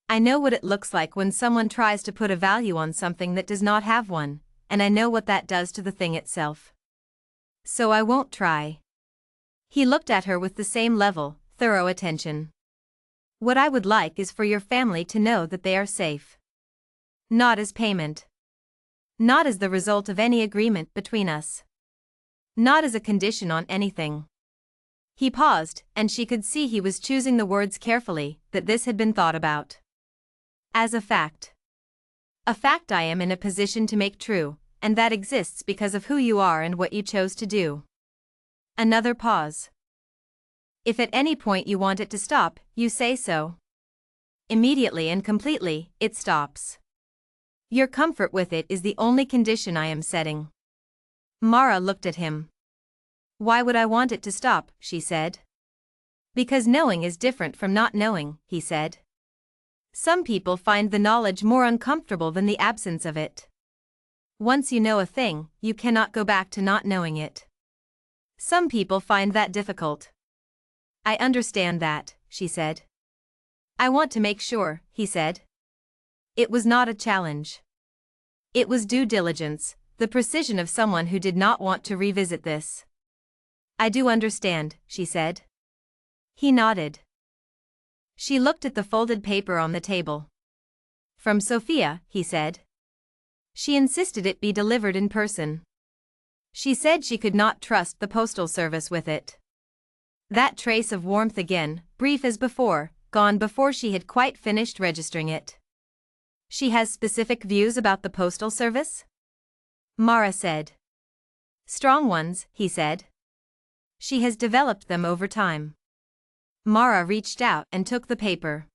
I know what it looks like when someone tries to put a value on something that does not have one, and I know what that does to the thing itself. So I won't try. He looked at her with the same level, thorough attention. What I would like is for your family to know that they are safe. Not as payment. Not as the result of any agreement between us. Not as a condition on anything. He paused, and she could see he was choosing the words carefully, that this had been thought about. As a fact. A fact I am in a position to make true, and that exists because of who you are and what you chose to do. Another pause. If at any point you want it to stop, you say so. Immediately and completely, it stops. Your comfort with it is the only condition I am setting. Mara looked at him. Why would I want it to stop, she said. Because knowing is different from not knowing, he said. Some people find the knowledge more uncomfortable than the absence of it. Once you know a thing, you cannot go back to not knowing it. Some people find that difficult. I understand that, she said. I want to make sure, he said. It was not a challenge. It was due diligence, the precision of someone who did not want to revisit this. I do understand, she said. He nodded. She looked at the folded paper on the table. From Sophia, he said. She insisted it be delivered in person. She said she could not trust the postal service with it. That trace of warmth again, brief as before, gone before she had quite finished registering it. She has specific views about the postal service? Mara said. Strong ones, he said. She has developed them over time. Mara reached out and took the paper.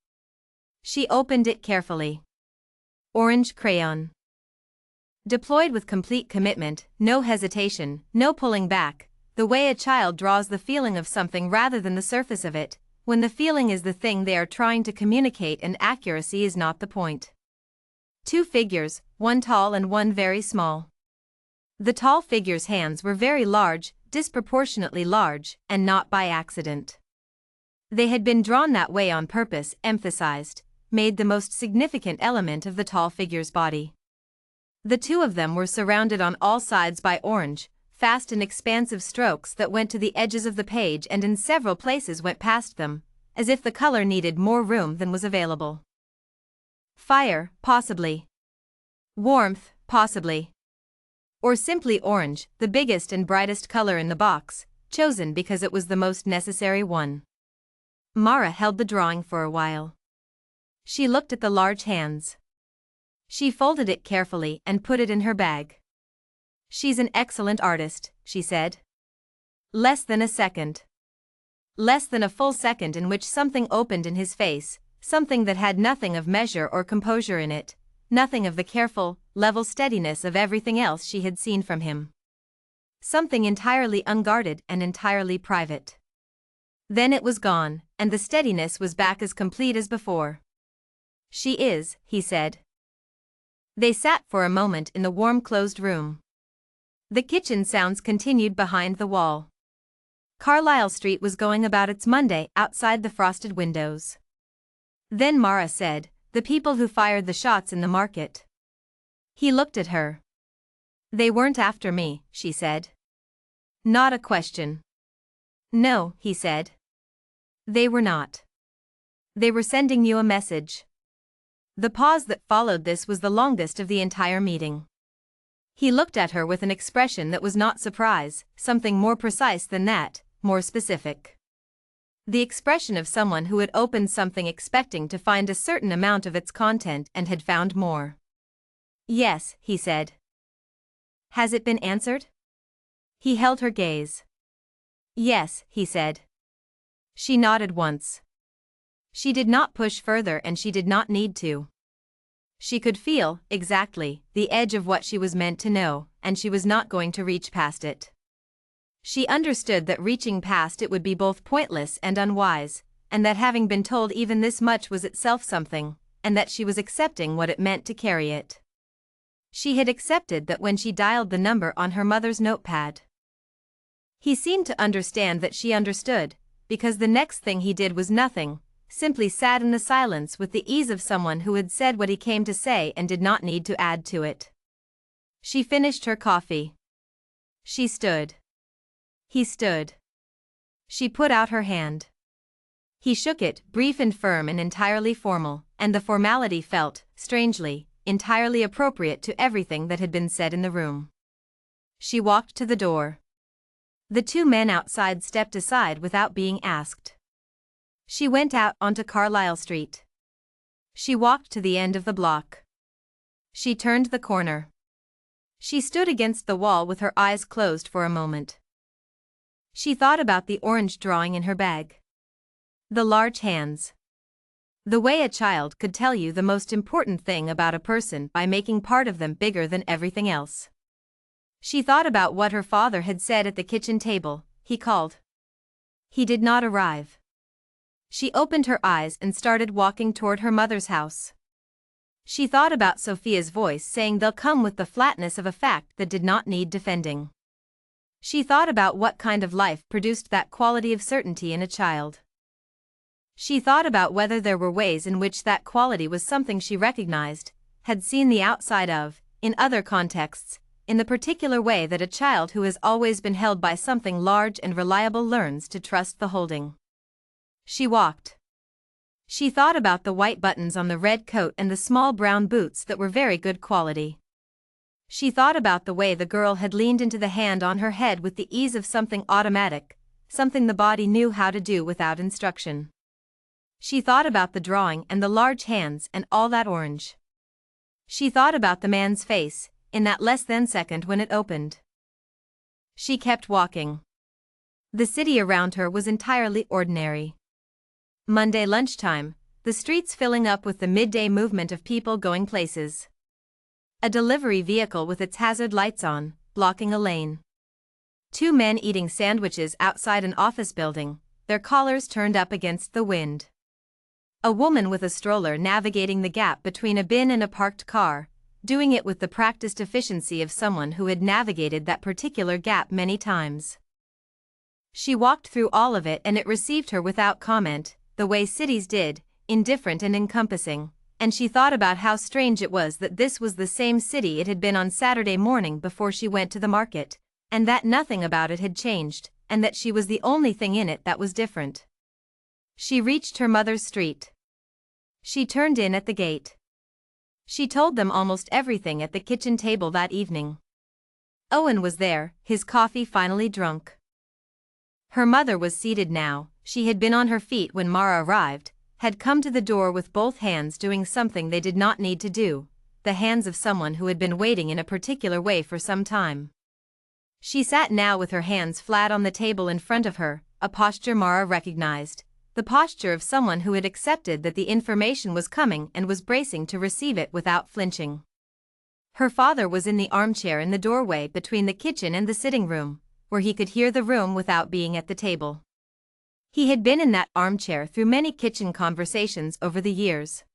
She opened it carefully. Orange crayon. Deployed with complete commitment, no hesitation, no pulling back, the way a child draws the feeling of something rather than the surface of it, when the feeling is the thing they are trying to communicate and accuracy is not the point. 2 figures, one tall and one very small. The tall figure's hands were very large, disproportionately large, and not by accident. They had been drawn that way on purpose, emphasized, made the most significant element of the tall figure's body. The two of them were surrounded on all sides by orange, fast and expansive strokes that went to the edges of the page and in several places went past them, as if the color needed more room than was available. Fire, possibly. Warmth, possibly. Or simply orange, the biggest and brightest color in the box, chosen because it was the most necessary one. Mara held the drawing for a while. She looked at the large hands. She folded it carefully and put it in her bag. "She's an excellent artist," she said. Less than a second. Less than a full second in which something opened in his face, something that had nothing of measure or composure in it, nothing of the careful, level steadiness of everything else she had seen from him. Something entirely unguarded and entirely private. Then it was gone, and the steadiness was back as complete as before. "She is," he said. They sat for a moment in the warm closed room. The kitchen sounds continued behind the wall. Carlisle Street was going about its Monday outside the frosted windows. Then Mara said, "The people who fired the shots in the market." He looked at her. "They weren't after me," she said. Not a question. "No," he said. "They were not. They were sending you a message." The pause that followed this was the longest of the entire meeting. He looked at her with an expression that was not surprise, something more precise than that, more specific. The expression of someone who had opened something expecting to find a certain amount of its content and had found more. "Yes," he said. "Has it been answered?" He held her gaze. "Yes," he said. She nodded once. She did not push further and she did not need to. She could feel, exactly, the edge of what she was meant to know, and she was not going to reach past it. She understood that reaching past it would be both pointless and unwise, and that having been told even this much was itself something, and that she was accepting what it meant to carry it. She had accepted that when she dialed the number on her mother's notepad. He seemed to understand that she understood, because the next thing he did was nothing, simply sat in the silence with the ease of someone who had said what he came to say and did not need to add to it. She finished her coffee. She stood. He stood. She put out her hand. He shook it, brief and firm and entirely formal, and the formality felt, strangely, entirely appropriate to everything that had been said in the room. She walked to the door. The two men outside stepped aside without being asked. She went out onto Carlisle Street. She walked to the end of the block. She turned the corner. She stood against the wall with her eyes closed for a moment. She thought about the orange drawing in her bag. The large hands. The way a child could tell you the most important thing about a person by making part of them bigger than everything else. She thought about what her father had said at the kitchen table. He called. He did not arrive. She opened her eyes and started walking toward her mother's house. She thought about Sophia's voice saying they'll come with the flatness of a fact that did not need defending. She thought about what kind of life produced that quality of certainty in a child. She thought about whether there were ways in which that quality was something she recognized, had seen the outside of, in other contexts, in the particular way that a child who has always been held by something large and reliable learns to trust the holding. She walked. She thought about the white buttons on the red coat and the small brown boots that were very good quality. She thought about the way the girl had leaned into the hand on her head with the ease of something automatic, something the body knew how to do without instruction. She thought about the drawing and the large hands and all that orange. She thought about the man's face, in that less than second when it opened. She kept walking. The city around her was entirely ordinary. Monday lunchtime, the streets filling up with the midday movement of people going places. A delivery vehicle with its hazard lights on, blocking a lane. Two men eating sandwiches outside an office building, their collars turned up against the wind. A woman with a stroller navigating the gap between a bin and a parked car, doing it with the practiced efficiency of someone who had navigated that particular gap many times. She walked through all of it and it received her without comment, the way cities did, indifferent and encompassing, and she thought about how strange it was that this was the same city it had been on Saturday morning before she went to the market, and that nothing about it had changed, and that she was the only thing in it that was different. She reached her mother's street. She turned in at the gate. She told them almost everything at the kitchen table that evening. Owen was there, his coffee finally drunk. Her mother was seated now. She had been on her feet when Mara arrived, had come to the door with both hands doing something they did not need to do, the hands of someone who had been waiting in a particular way for some time. She sat now with her hands flat on the table in front of her, a posture Mara recognized, the posture of someone who had accepted that the information was coming and was bracing to receive it without flinching. Her father was in the armchair in the doorway between the kitchen and the sitting room, where he could hear the room without being at the table. He had been in that armchair through many kitchen conversations over the years.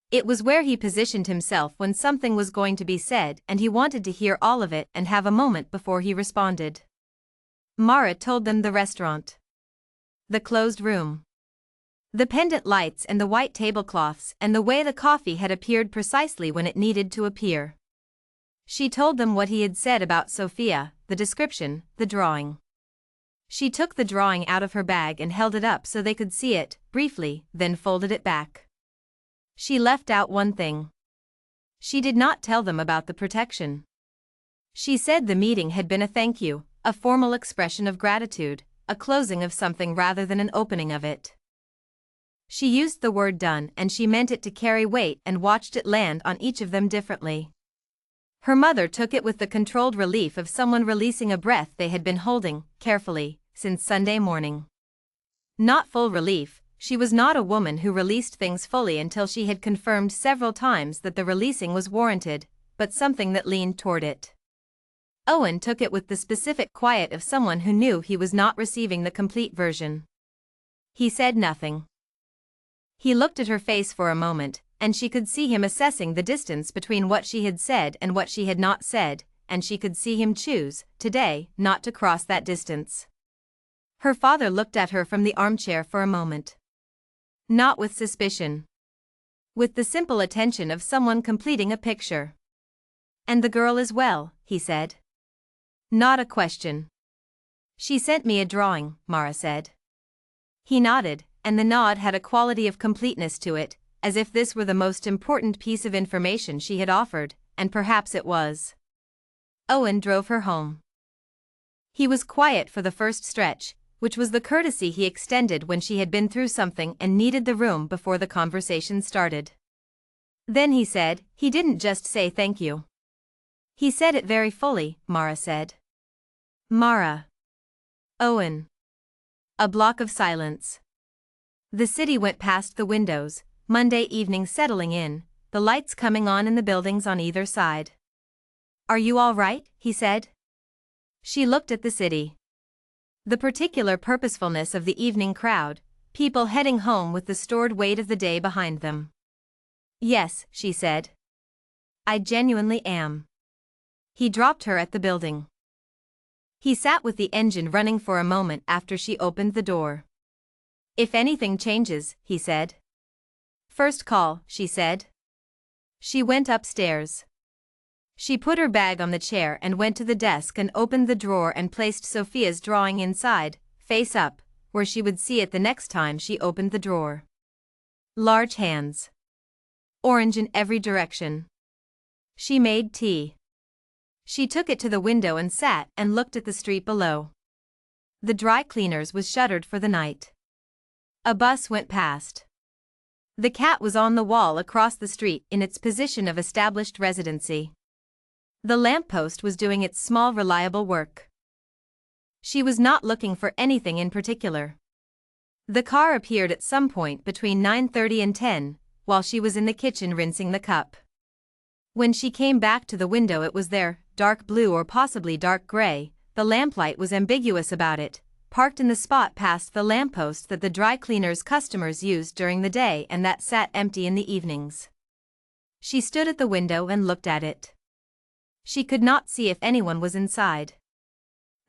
It was where he positioned himself when something was going to be said, and he wanted to hear all of it and have a moment before he responded. Mara told them the restaurant. The closed room. The pendant lights and the white tablecloths and the way the coffee had appeared precisely when it needed to appear. She told them what he had said about Sophia, the description, the drawing. She took the drawing out of her bag and held it up so they could see it, briefly, then folded it back. She left out one thing. She did not tell them about the protection. She said the meeting had been a thank you, a formal expression of gratitude, a closing of something rather than an opening of it. She used the word done and she meant it to carry weight and watched it land on each of them differently. Her mother took it with the controlled relief of someone releasing a breath they had been holding, carefully, since Sunday morning. Not full relief, she was not a woman who released things fully until she had confirmed several times that the releasing was warranted, but something that leaned toward it. Owen took it with the specific quiet of someone who knew he was not receiving the complete version. He said nothing. He looked at her face for a moment, and she could see him assessing the distance between what she had said and what she had not said, and she could see him choose, today, not to cross that distance. Her father looked at her from the armchair for a moment. Not with suspicion. With the simple attention of someone completing a picture. And the girl as well, he said. Not a question. She sent me a drawing, Mara said. He nodded, and the nod had a quality of completeness to it, as if this were the most important piece of information she had offered, and perhaps it was. Owen drove her home. He was quiet for the first stretch, which was the courtesy he extended when she had been through something and needed the room before the conversation started. Then he said, he didn't just say thank you. He said it very fully, Mara said. Mara. Owen. A block of silence. The city went past the windows, Monday evening settling in, the lights coming on in the buildings on either side. Are you all right? He said. She looked at the city. The particular purposefulness of the evening crowd, people heading home with the stored weight of the day behind them. Yes, she said. I genuinely am. He dropped her at the building. He sat with the engine running for a moment after she opened the door. If anything changes, he said. First call, she said. She went upstairs. She put her bag on the chair and went to the desk and opened the drawer and placed Sophia's drawing inside, face up, where she would see it the next time she opened the drawer. Large hands. Orange in every direction. She made tea. She took it to the window and sat and looked at the street below. The dry cleaners was shuttered for the night. A bus went past. The cat was on the wall across the street in its position of established residency. The lamppost was doing its small reliable work. She was not looking for anything in particular. The car appeared at some point between 9:30 and 10, while she was in the kitchen rinsing the cup. When she came back to the window it was there, dark blue or possibly dark gray, the lamplight was ambiguous about it, parked in the spot past the lamppost that the dry cleaner's customers used during the day and that sat empty in the evenings. She stood at the window and looked at it. She could not see if anyone was inside.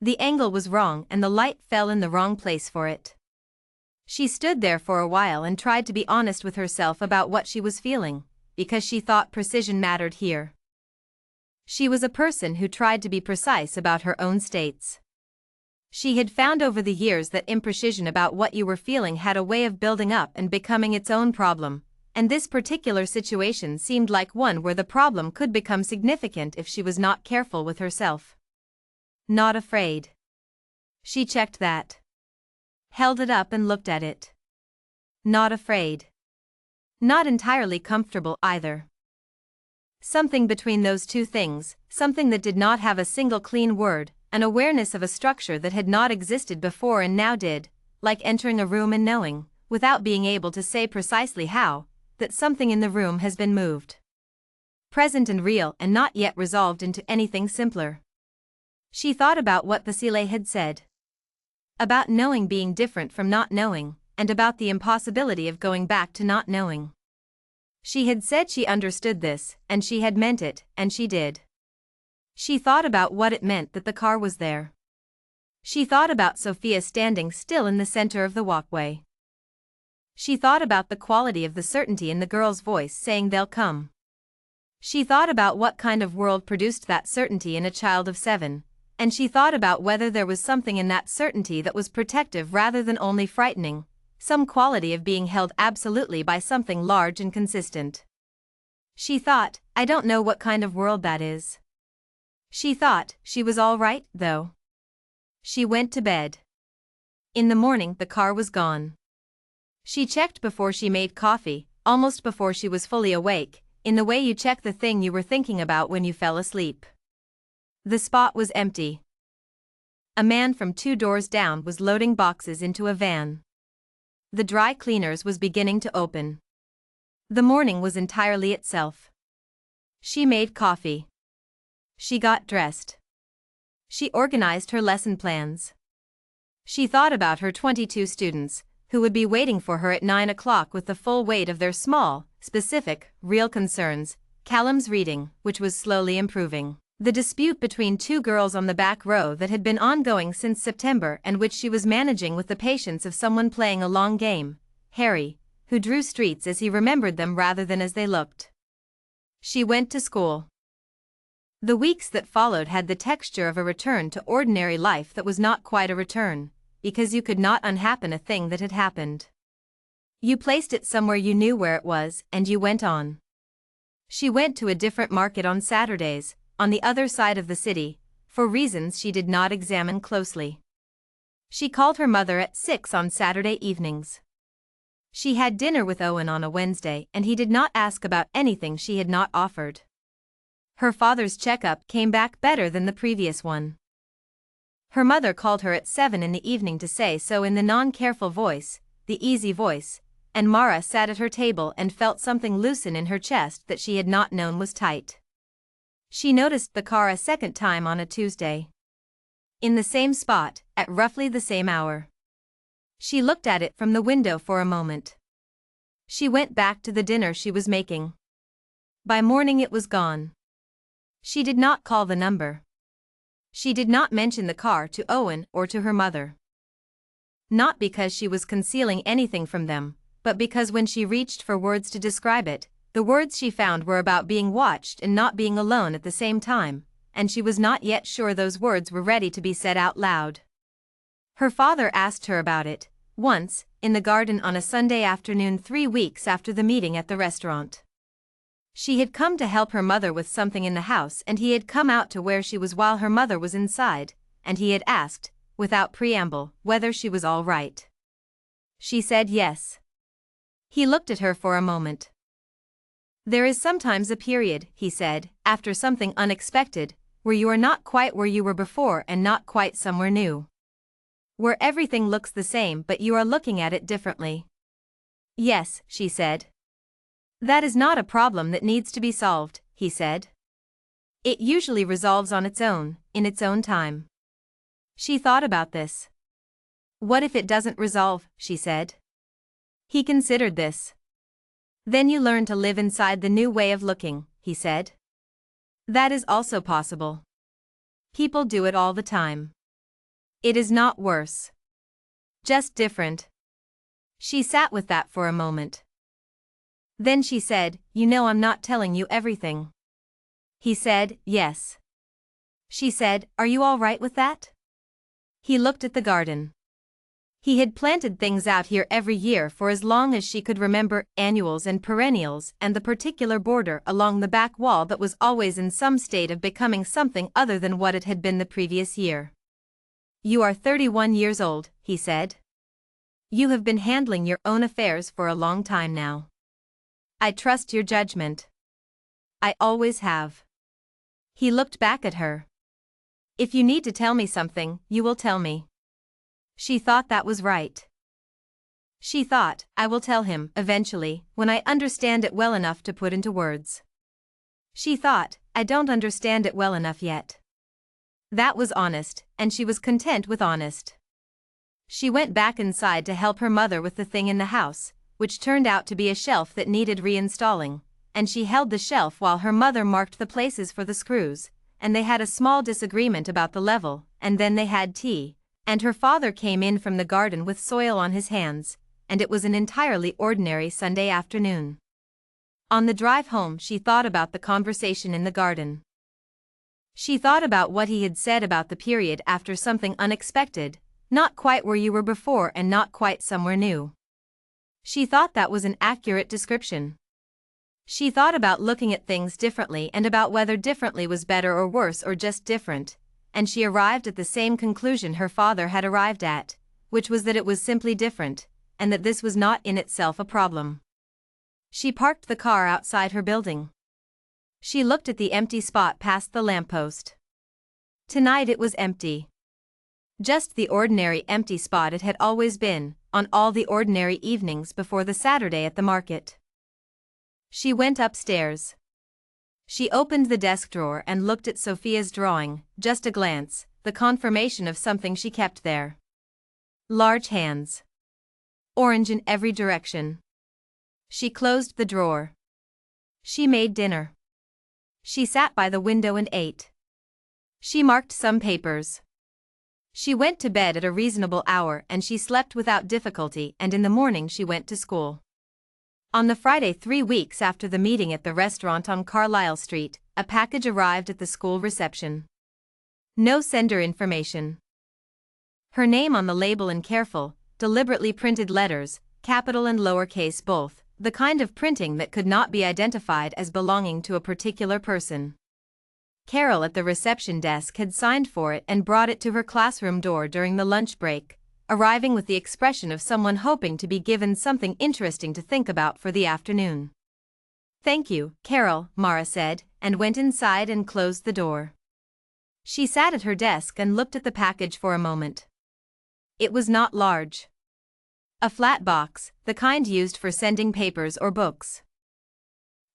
The angle was wrong and the light fell in the wrong place for it. She stood there for a while and tried to be honest with herself about what she was feeling, because she thought precision mattered here. She was a person who tried to be precise about her own states. She had found over the years that imprecision about what you were feeling had a way of building up and becoming its own problem, and this particular situation seemed like one where the problem could become significant if she was not careful with herself. Not afraid. She checked that. Held it up and looked at it. Not afraid. Not entirely comfortable either. Something between those two things, something that did not have a single clean word, an awareness of a structure that had not existed before and now did, like entering a room and knowing, without being able to say precisely how, that something in the room has been moved. Present and real and not yet resolved into anything simpler. She thought about what Vasile had said. About knowing being different from not knowing, and about the impossibility of going back to not knowing. She had said she understood this, and she had meant it, and she did. She thought about what it meant that the car was there. She thought about Sophia standing still in the center of the walkway. She thought about the quality of the certainty in the girl's voice saying they'll come. She thought about what kind of world produced that certainty in a child of 7, and she thought about whether there was something in that certainty that was protective rather than only frightening, some quality of being held absolutely by something large and consistent. She thought, I don't know what kind of world that is. She thought she was all right, though. She went to bed. In the morning the car was gone. She checked before she made coffee, almost before she was fully awake, in the way you check the thing you were thinking about when you fell asleep. The spot was empty. A man from 2 doors down was loading boxes into a van. The dry cleaners was beginning to open. The morning was entirely itself. She made coffee. She got dressed. She organized her lesson plans. She thought about her 22 students, who would be waiting for her at 9 o'clock with the full weight of their small, specific, real concerns, Callum's reading, which was slowly improving. The dispute between 2 girls on the back row that had been ongoing since September and which she was managing with the patience of someone playing a long game, Harry, who drew streets as he remembered them rather than as they looked. She went to school. The weeks that followed had the texture of a return to ordinary life that was not quite a return, because you could not unhappen a thing that had happened. You placed it somewhere you knew where it was, and you went on. She went to a different market on Saturdays, on the other side of the city, for reasons she did not examine closely. She called her mother at 6 on Saturday evenings. She had dinner with Owen on a Wednesday and he did not ask about anything she had not offered. Her father's checkup came back better than the previous one. Her mother called her at 7 in the evening to say so in the non-careful voice, the easy voice, and Mara sat at her table and felt something loosen in her chest that she had not known was tight. She noticed the car a second time on a Tuesday. In the same spot, at roughly the same hour. She looked at it from the window for a moment. She went back to the dinner she was making. By morning it was gone. She did not call the number. She did not mention the car to Owen or to her mother. Not because she was concealing anything from them, but because when she reached for words to describe it, the words she found were about being watched and not being alone at the same time, and she was not yet sure those words were ready to be said out loud. Her father asked her about it, once, in the garden on a Sunday afternoon 3 weeks after the meeting at the restaurant. She had come to help her mother with something in the house and he had come out to where she was while her mother was inside, and he had asked, without preamble, whether she was all right. She said yes. He looked at her for a moment. There is sometimes a period, he said, after something unexpected, where you are not quite where you were before and not quite somewhere new. Where everything looks the same but you are looking at it differently. Yes, she said. That is not a problem that needs to be solved, he said. It usually resolves on its own, in its own time. She thought about this. What if it doesn't resolve, she said. He considered this. Then you learn to live inside the new way of looking, he said. That is also possible. People do it all the time. It is not worse. Just different. She sat with that for a moment. Then she said, "You know I'm not telling you everything." He said, "Yes." She said, "Are you all right with that?" He looked at the garden. He had planted things out here every year for as long as she could remember, annuals and perennials, and the particular border along the back wall that was always in some state of becoming something other than what it had been the previous year. "You are 31 years old," he said. "You have been handling your own affairs for a long time now. I trust your judgment. I always have." He looked back at her. "If you need to tell me something, you will tell me." She thought that was right. She thought, "I will tell him, eventually, when I understand it well enough to put into words." She thought, "I don't understand it well enough yet." That was honest, and she was content with honest. She went back inside to help her mother with the thing in the house, which turned out to be a shelf that needed reinstalling, and she held the shelf while her mother marked the places for the screws, and they had a small disagreement about the level, and then they had tea, and her father came in from the garden with soil on his hands, and it was an entirely ordinary Sunday afternoon. On the drive home she thought about the conversation in the garden. She thought about what he had said about the period after something unexpected, not quite where you were before and not quite somewhere new. She thought that was an accurate description. She thought about looking at things differently and about whether differently was better or worse or just different, and she arrived at the same conclusion her father had arrived at, which was that it was simply different, and that this was not in itself a problem. She parked the car outside her building. She looked at the empty spot past the lamppost. Tonight it was empty. Just the ordinary empty spot it had always been, on all the ordinary evenings before the Saturday at the market. She went upstairs. She opened the desk drawer and looked at Sophia's drawing, just a glance, the confirmation of something she kept there. Large hands. Orange in every direction. She closed the drawer. She made dinner. She sat by the window and ate. She marked some papers. She went to bed at a reasonable hour and she slept without difficulty, and in the morning she went to school. On the Friday 3 weeks after the meeting at the restaurant on Carlisle Street, a package arrived at the school reception. No sender information. Her name on the label in careful, deliberately printed letters, capital and lowercase both, the kind of printing that could not be identified as belonging to a particular person. Carol at the reception desk had signed for it and brought it to her classroom door during the lunch break, arriving with the expression of someone hoping to be given something interesting to think about for the afternoon. "Thank you, Carol," Mara said, and went inside and closed the door. She sat at her desk and looked at the package for a moment. It was not large. A flat box, the kind used for sending papers or books.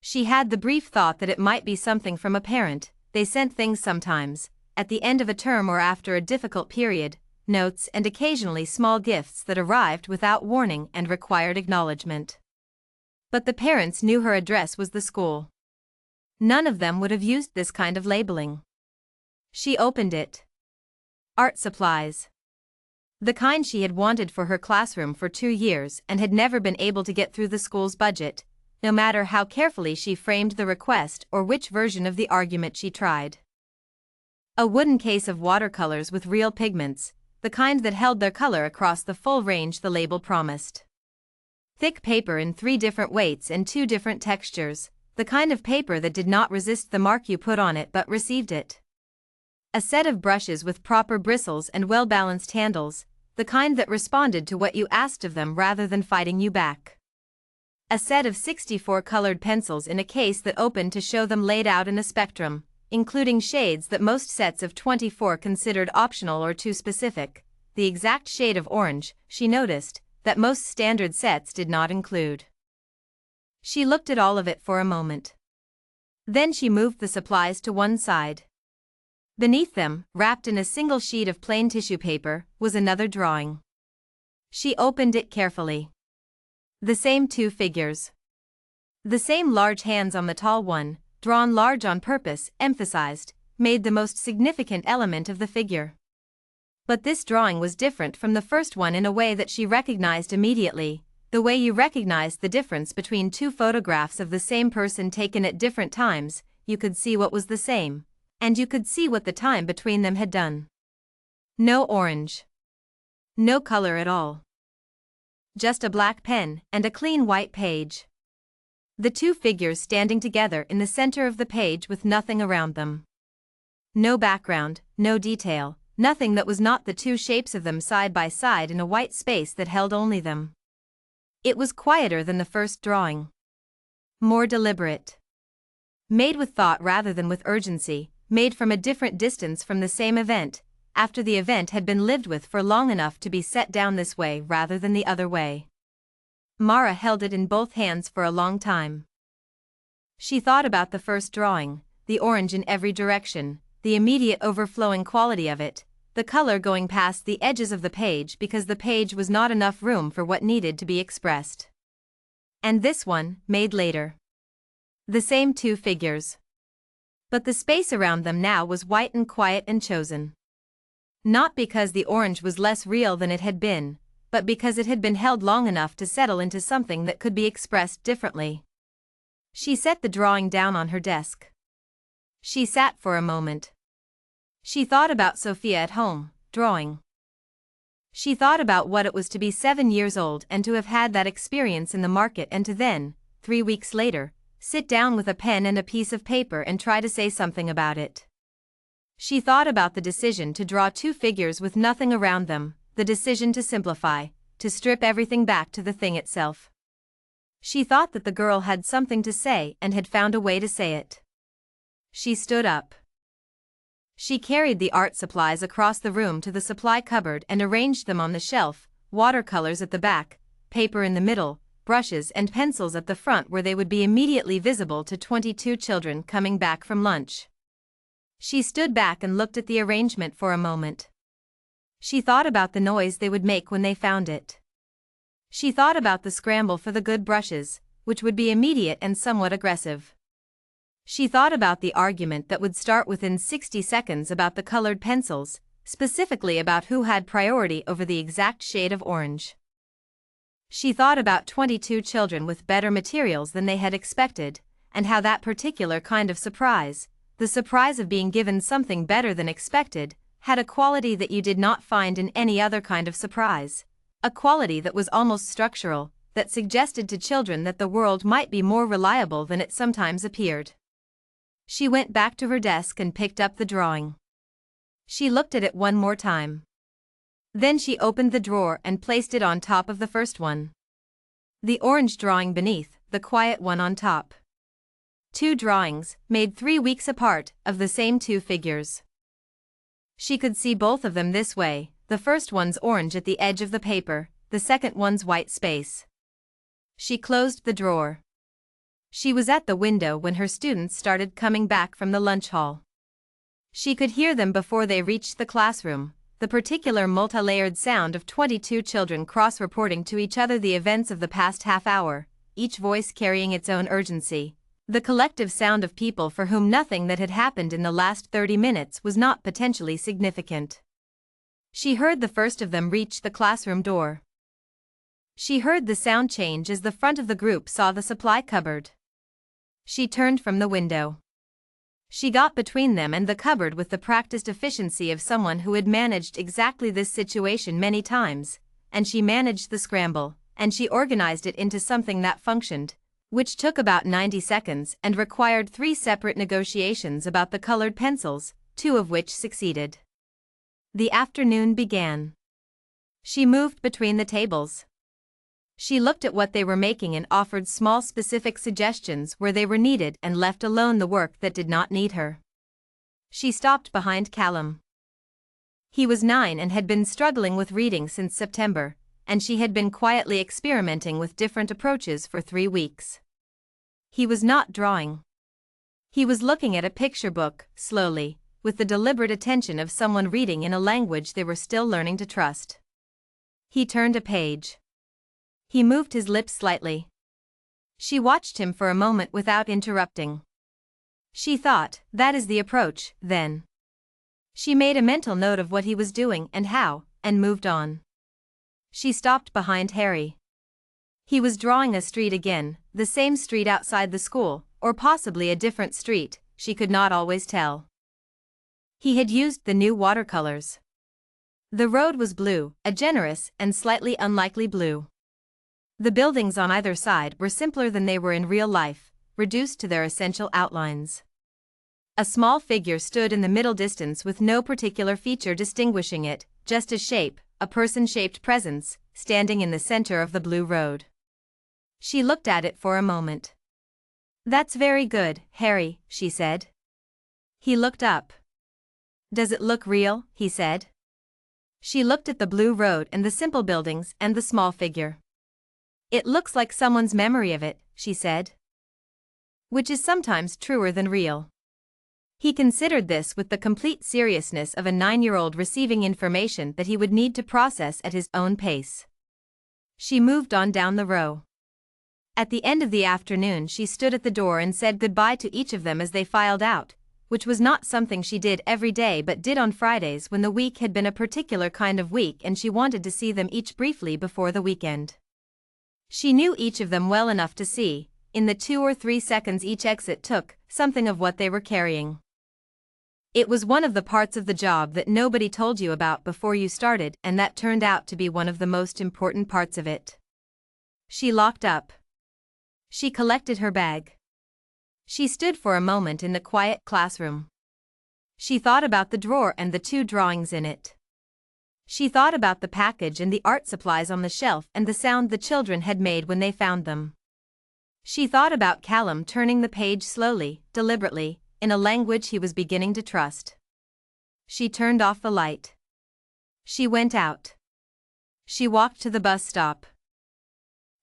She had the brief thought that it might be something from a parent. They sent things sometimes, at the end of a term or after a difficult period, notes and occasionally small gifts that arrived without warning and required acknowledgement. But the parents knew her address was the school. None of them would have used this kind of labeling. She opened it. Art supplies. The kind she had wanted for her classroom for 2 years and had never been able to get through the school's budget, no matter how carefully she framed the request or which version of the argument she tried. A wooden case of watercolors with real pigments, the kind that held their color across the full range the label promised. Thick paper in 3 different weights and 2 different textures, the kind of paper that did not resist the mark you put on it but received it. A set of brushes with proper bristles and well-balanced handles, the kind that responded to what you asked of them rather than fighting you back. A set of 64 colored pencils in a case that opened to show them laid out in a spectrum, including shades that most sets of 24 considered optional or too specific, the exact shade of orange, she noticed, that most standard sets did not include. She looked at all of it for a moment. Then she moved the supplies to one side. Beneath them, wrapped in a single sheet of plain tissue paper, was another drawing. She opened it carefully. The same 2 figures. The same large hands on the tall one, drawn large on purpose, emphasized, made the most significant element of the figure. But this drawing was different from the first one in a way that she recognized immediately. The way you recognized the difference between two photographs of the same person taken at different times, you could see what was the same, and you could see what the time between them had done. No orange. No color at all. Just a black pen and a clean white page. The two figures standing together in the center of the page with nothing around them. No background, no detail, nothing that was not the two shapes of them side by side in a white space that held only them. It was quieter than the first drawing. More deliberate. Made with thought rather than with urgency, made from a different distance from the same event, after the event had been lived with for long enough to be set down this way rather than the other way. Mara held it in both hands for a long time. She thought about the first drawing, the orange in every direction, the immediate overflowing quality of it, the color going past the edges of the page because the page was not enough room for what needed to be expressed. And this one, made later. The same two figures. But the space around them now was white and quiet and chosen. Not because the orange was less real than it had been, but because it had been held long enough to settle into something that could be expressed differently. She set the drawing down on her desk. She sat for a moment. She thought about Sophia at home, drawing. She thought about what it was to be 7 years old and to have had that experience in the market and to then, 3 weeks later, sit down with a pen and a piece of paper and try to say something about it. She thought about the decision to draw two figures with nothing around them, the decision to simplify, to strip everything back to the thing itself. She thought that the girl had something to say and had found a way to say it. She stood up. She carried the art supplies across the room to the supply cupboard and arranged them on the shelf, watercolors at the back, paper in the middle, brushes and pencils at the front where they would be immediately visible to 22 children coming back from lunch. She stood back and looked at the arrangement for a moment. She thought about the noise they would make when they found it. She thought about the scramble for the good brushes, which would be immediate and somewhat aggressive. She thought about the argument that would start within 60 seconds about the colored pencils, specifically about who had priority over the exact shade of orange. She thought about 22 children with better materials than they had expected, and how that particular kind of surprise, the surprise of being given something better than expected, had a quality that you did not find in any other kind of surprise, a quality that was almost structural, that suggested to children that the world might be more reliable than it sometimes appeared. She went back to her desk and picked up the drawing. She looked at it one more time. Then she opened the drawer and placed it on top of the first one. The orange drawing beneath, the quiet one on top. Two drawings, made 3 weeks apart, of the same two figures. She could see both of them this way, the first one's orange at the edge of the paper, the second one's white space. She closed the drawer. She was at the window when her students started coming back from the lunch hall. She could hear them before they reached the classroom, the particular multi-layered sound of 22 children cross-reporting to each other the events of the past half hour, each voice carrying its own urgency, the collective sound of people for whom nothing that had happened in the last 30 minutes was not potentially significant. She heard the first of them reach the classroom door. She heard the sound change as the front of the group saw the supply cupboard. She turned from the window. She got between them and the cupboard with the practiced efficiency of someone who had managed exactly this situation many times, and she managed the scramble, and she organized it into something that functioned, which took about 90 seconds and required 3 separate negotiations about the colored pencils, 2 of which succeeded. The afternoon began. She moved between the tables. She looked at what they were making and offered small specific suggestions where they were needed and left alone the work that did not need her. She stopped behind Callum. He was 9 and had been struggling with reading since September, and she had been quietly experimenting with different approaches for 3 weeks. He was not drawing. He was looking at a picture book, slowly, with the deliberate attention of someone reading in a language they were still learning to trust. He turned a page. He moved his lips slightly. She watched him for a moment without interrupting. She thought, that is the approach, then. She made a mental note of what he was doing and how, and moved on. She stopped behind Harry. He was drawing a street again, the same street outside the school, or possibly a different street, she could not always tell. He had used the new watercolors. The road was blue, a generous and slightly unlikely blue. The buildings on either side were simpler than they were in real life, reduced to their essential outlines. A small figure stood in the middle distance with no particular feature distinguishing it, just a shape, a person-shaped presence, standing in the center of the blue road. She looked at it for a moment. "That's very good, Harry," she said. He looked up. "Does it look real?" he said. She looked at the blue road and the simple buildings and the small figure. "It looks like someone's memory of it," she said. Which is sometimes truer than real. He considered this with the complete seriousness of a 9-year-old receiving information that he would need to process at his own pace. She moved on down the row. At the end of the afternoon she stood at the door and said goodbye to each of them as they filed out, which was not something she did every day but did on Fridays when the week had been a particular kind of week and she wanted to see them each briefly before the weekend. She knew each of them well enough to see, in the 2 or 3 seconds each exit took, something of what they were carrying. It was one of the parts of the job that nobody told you about before you started, and that turned out to be one of the most important parts of it. She locked up. She collected her bag. She stood for a moment in the quiet classroom. She thought about the drawer and the 2 drawings in it. She thought about the package and the art supplies on the shelf and the sound the children had made when they found them. She thought about Callum turning the page slowly, deliberately, in a language he was beginning to trust. She turned off the light. She went out. She walked to the bus stop.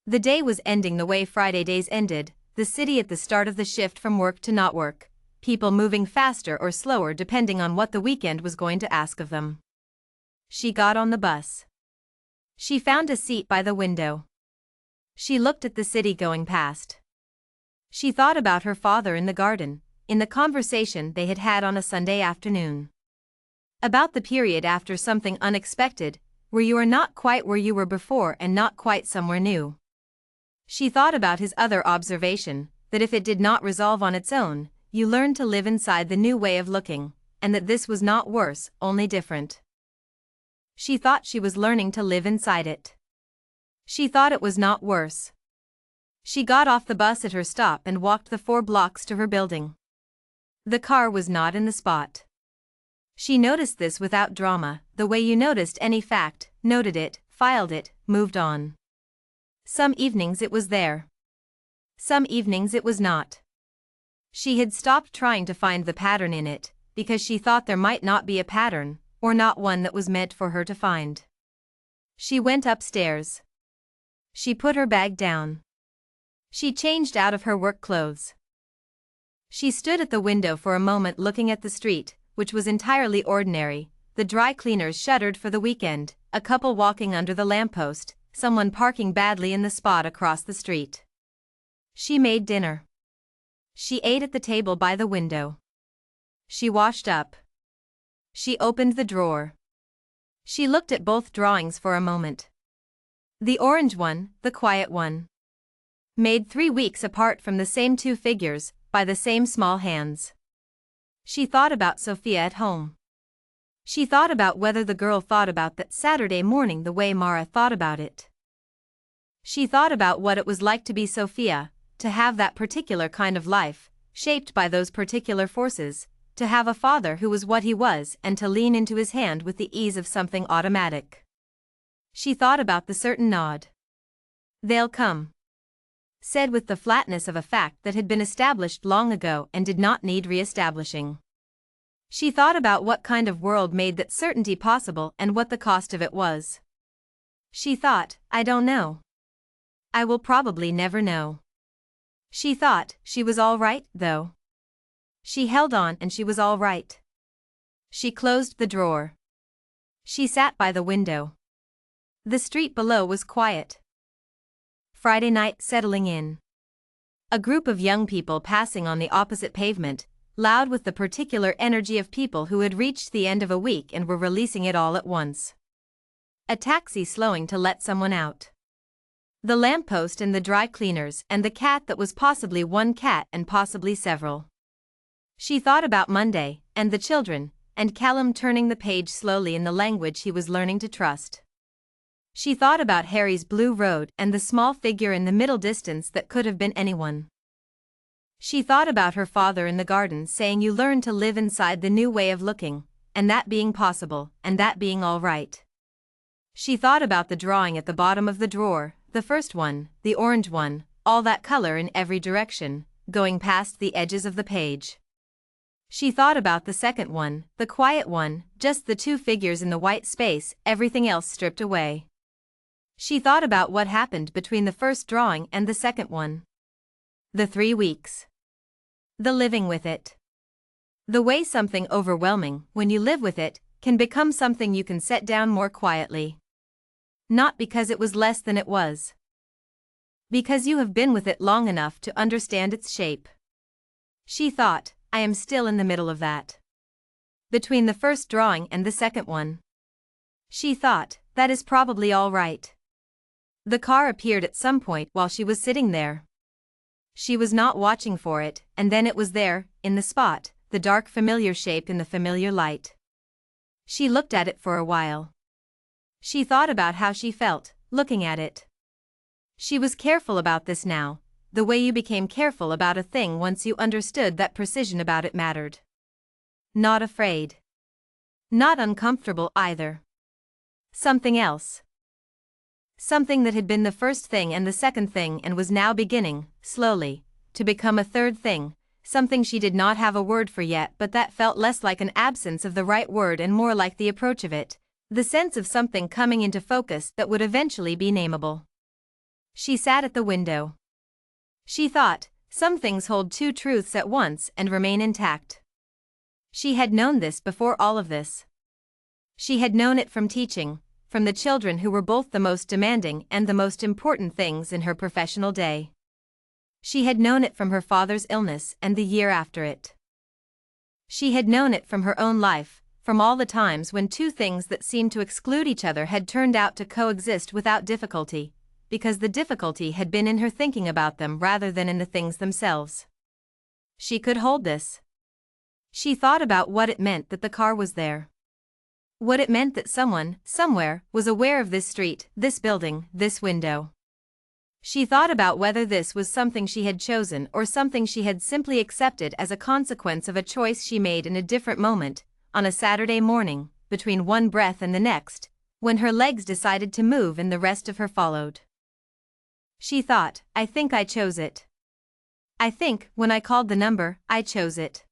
The day was ending the way Friday days ended, the city at the start of the shift from work to not work, people moving faster or slower depending on what the weekend was going to ask of them. She got on the bus. She found a seat by the window. She looked at the city going past. She thought about her father in the garden, in the conversation they had had on a Sunday afternoon. About the period after something unexpected, where you are not quite where you were before and not quite somewhere new. She thought about his other observation, that if it did not resolve on its own, you learned to live inside the new way of looking, and that this was not worse, only different. She thought she was learning to live inside it. She thought it was not worse. She got off the bus at her stop and walked the 4 blocks to her building. The car was not in the spot. She noticed this without drama, the way you noticed any fact, noted it, filed it, moved on. Some evenings it was there. Some evenings it was not. She had stopped trying to find the pattern in it, because she thought there might not be a pattern, or not one that was meant for her to find. She went upstairs. She put her bag down. She changed out of her work clothes. She stood at the window for a moment looking at the street, which was entirely ordinary, the dry cleaners shuttered for the weekend, a couple walking under the lamppost, someone parking badly in the spot across the street. She made dinner. She ate at the table by the window. She washed up. She opened the drawer. She looked at both drawings for a moment. The orange one, the quiet one. Made 3 weeks apart from the same 2 figures, by the same small hands. She thought about Sophia at home. She thought about whether the girl thought about that Saturday morning the way Mara thought about it. She thought about what it was like to be Sophia, to have that particular kind of life, shaped by those particular forces, to have a father who was what he was and to lean into his hand with the ease of something automatic. She thought about the certain nod. "They'll come," said with the flatness of a fact that had been established long ago and did not need re-establishing. She thought about what kind of world made that certainty possible and what the cost of it was. She thought, I don't know. I will probably never know. She thought, she was all right, though. She held on and she was all right. She closed the drawer. She sat by the window. The street below was quiet. Friday night settling in. A group of young people passing on the opposite pavement, loud with the particular energy of people who had reached the end of a week and were releasing it all at once. A taxi slowing to let someone out. The lamppost and the dry cleaners and the cat that was possibly one cat and possibly several. She thought about Monday, and the children, and Callum turning the page slowly in the language he was learning to trust. She thought about Harry's blue road and the small figure in the middle distance that could have been anyone. She thought about her father in the garden saying you learn to live inside the new way of looking, and that being possible, and that being all right. She thought about the drawing at the bottom of the drawer, the first one, the orange one, all that color in every direction, going past the edges of the page. She thought about the second one, the quiet one, just the two figures in the white space, everything else stripped away. She thought about what happened between the first drawing and the second one. The 3 weeks. The living with it. The way something overwhelming, when you live with it, can become something you can set down more quietly. Not because it was less than it was. Because you have been with it long enough to understand its shape. She thought, I am still in the middle of that. Between the first drawing and the second one. She thought, that is probably all right. The car appeared at some point while she was sitting there. She was not watching for it, and then it was there, in the spot, the dark familiar shape in the familiar light. She looked at it for a while. She thought about how she felt, looking at it. She was careful about this now, the way you became careful about a thing once you understood that precision about it mattered. Not afraid. Not uncomfortable either. Something else. Something that had been the first thing and the second thing and was now beginning, slowly, to become a third thing, something she did not have a word for yet but that felt less like an absence of the right word and more like the approach of it, the sense of something coming into focus that would eventually be nameable. She sat at the window. She thought, some things hold two truths at once and remain intact. She had known this before all of this. She had known it from teaching, from the children who were both the most demanding and the most important things in her professional day. She had known it from her father's illness and the year after it. She had known it from her own life, from all the times when two things that seemed to exclude each other had turned out to coexist without difficulty, because the difficulty had been in her thinking about them rather than in the things themselves. She could hold this. She thought about what it meant that the car was there. What it meant that someone, somewhere, was aware of this street, this building, this window. She thought about whether this was something she had chosen or something she had simply accepted as a consequence of a choice she made in a different moment, on a Saturday morning, between one breath and the next, when her legs decided to move and the rest of her followed. She thought, I think I chose it. I think, when I called the number, I chose it.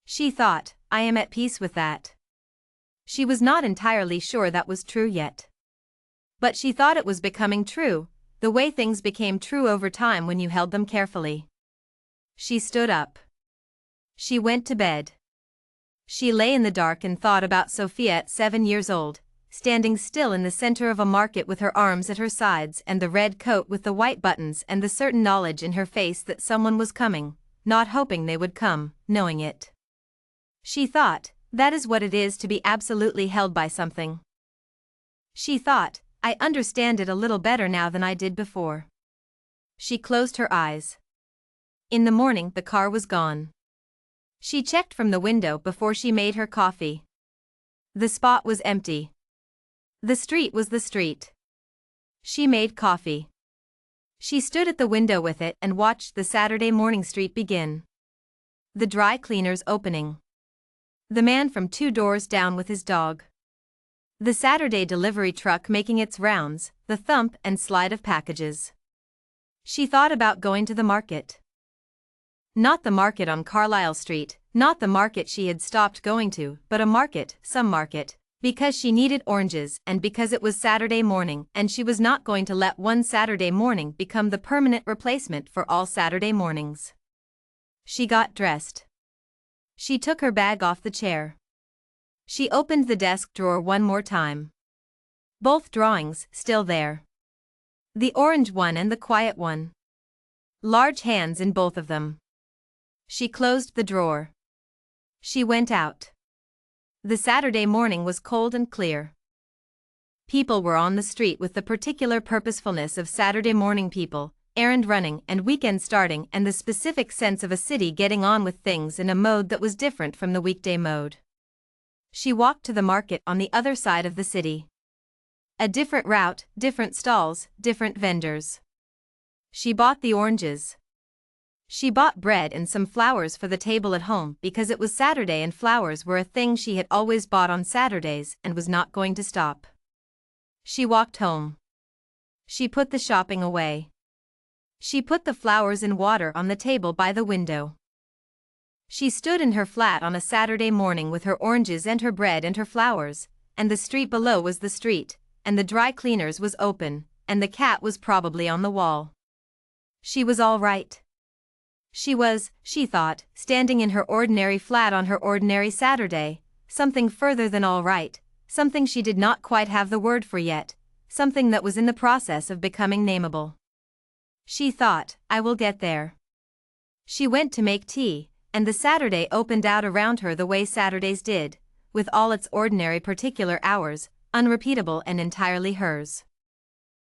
She thought, I am at peace with that. She was not entirely sure that was true yet. But she thought it was becoming true, the way things became true over time when you held them carefully. She stood up. She went to bed. She lay in the dark and thought about Sophia at 7 years old, standing still in the center of a market with her arms at her sides and the red coat with the white buttons and the certain knowledge in her face that someone was coming, not hoping they would come, knowing it. She thought, that is what it is to be absolutely held by something. She thought, I understand it a little better now than I did before. She closed her eyes. In the morning the car was gone. She checked from the window before she made her coffee. The spot was empty. The street was the street. She made coffee. She stood at the window with it and watched the Saturday morning street begin. The dry cleaners opening. The man from 2 doors down with his dog. The Saturday delivery truck making its rounds, the thump and slide of packages. She thought about going to the market. Not the market on Carlisle Street, not the market she had stopped going to, but a market, some market, because she needed oranges and because it was Saturday morning and she was not going to let one Saturday morning become the permanent replacement for all Saturday mornings. She got dressed. She took her bag off the chair. She opened the desk drawer one more time. Both drawings still there. The orange one and the quiet one. Large hands in both of them. She closed the drawer. She went out. The Saturday morning was cold and clear. People were on the street with the particular purposefulness of Saturday morning people, errand running and weekend starting, and the specific sense of a city getting on with things in a mode that was different from the weekday mode. She walked to the market on the other side of the city. A different route, different stalls, different vendors. She bought the oranges. She bought bread and some flowers for the table at home because it was Saturday and flowers were a thing she had always bought on Saturdays and was not going to stop. She walked home. She put the shopping away. She put the flowers in water on the table by the window. She stood in her flat on a Saturday morning with her oranges and her bread and her flowers, and the street below was the street, and the dry cleaners was open, and the cat was probably on the wall. She was all right. She was, she thought, standing in her ordinary flat on her ordinary Saturday, something further than all right, something she did not quite have the word for yet, something that was in the process of becoming nameable. She thought, I will get there. She went to make tea, and the Saturday opened out around her the way Saturdays did, with all its ordinary particular hours, unrepeatable and entirely hers.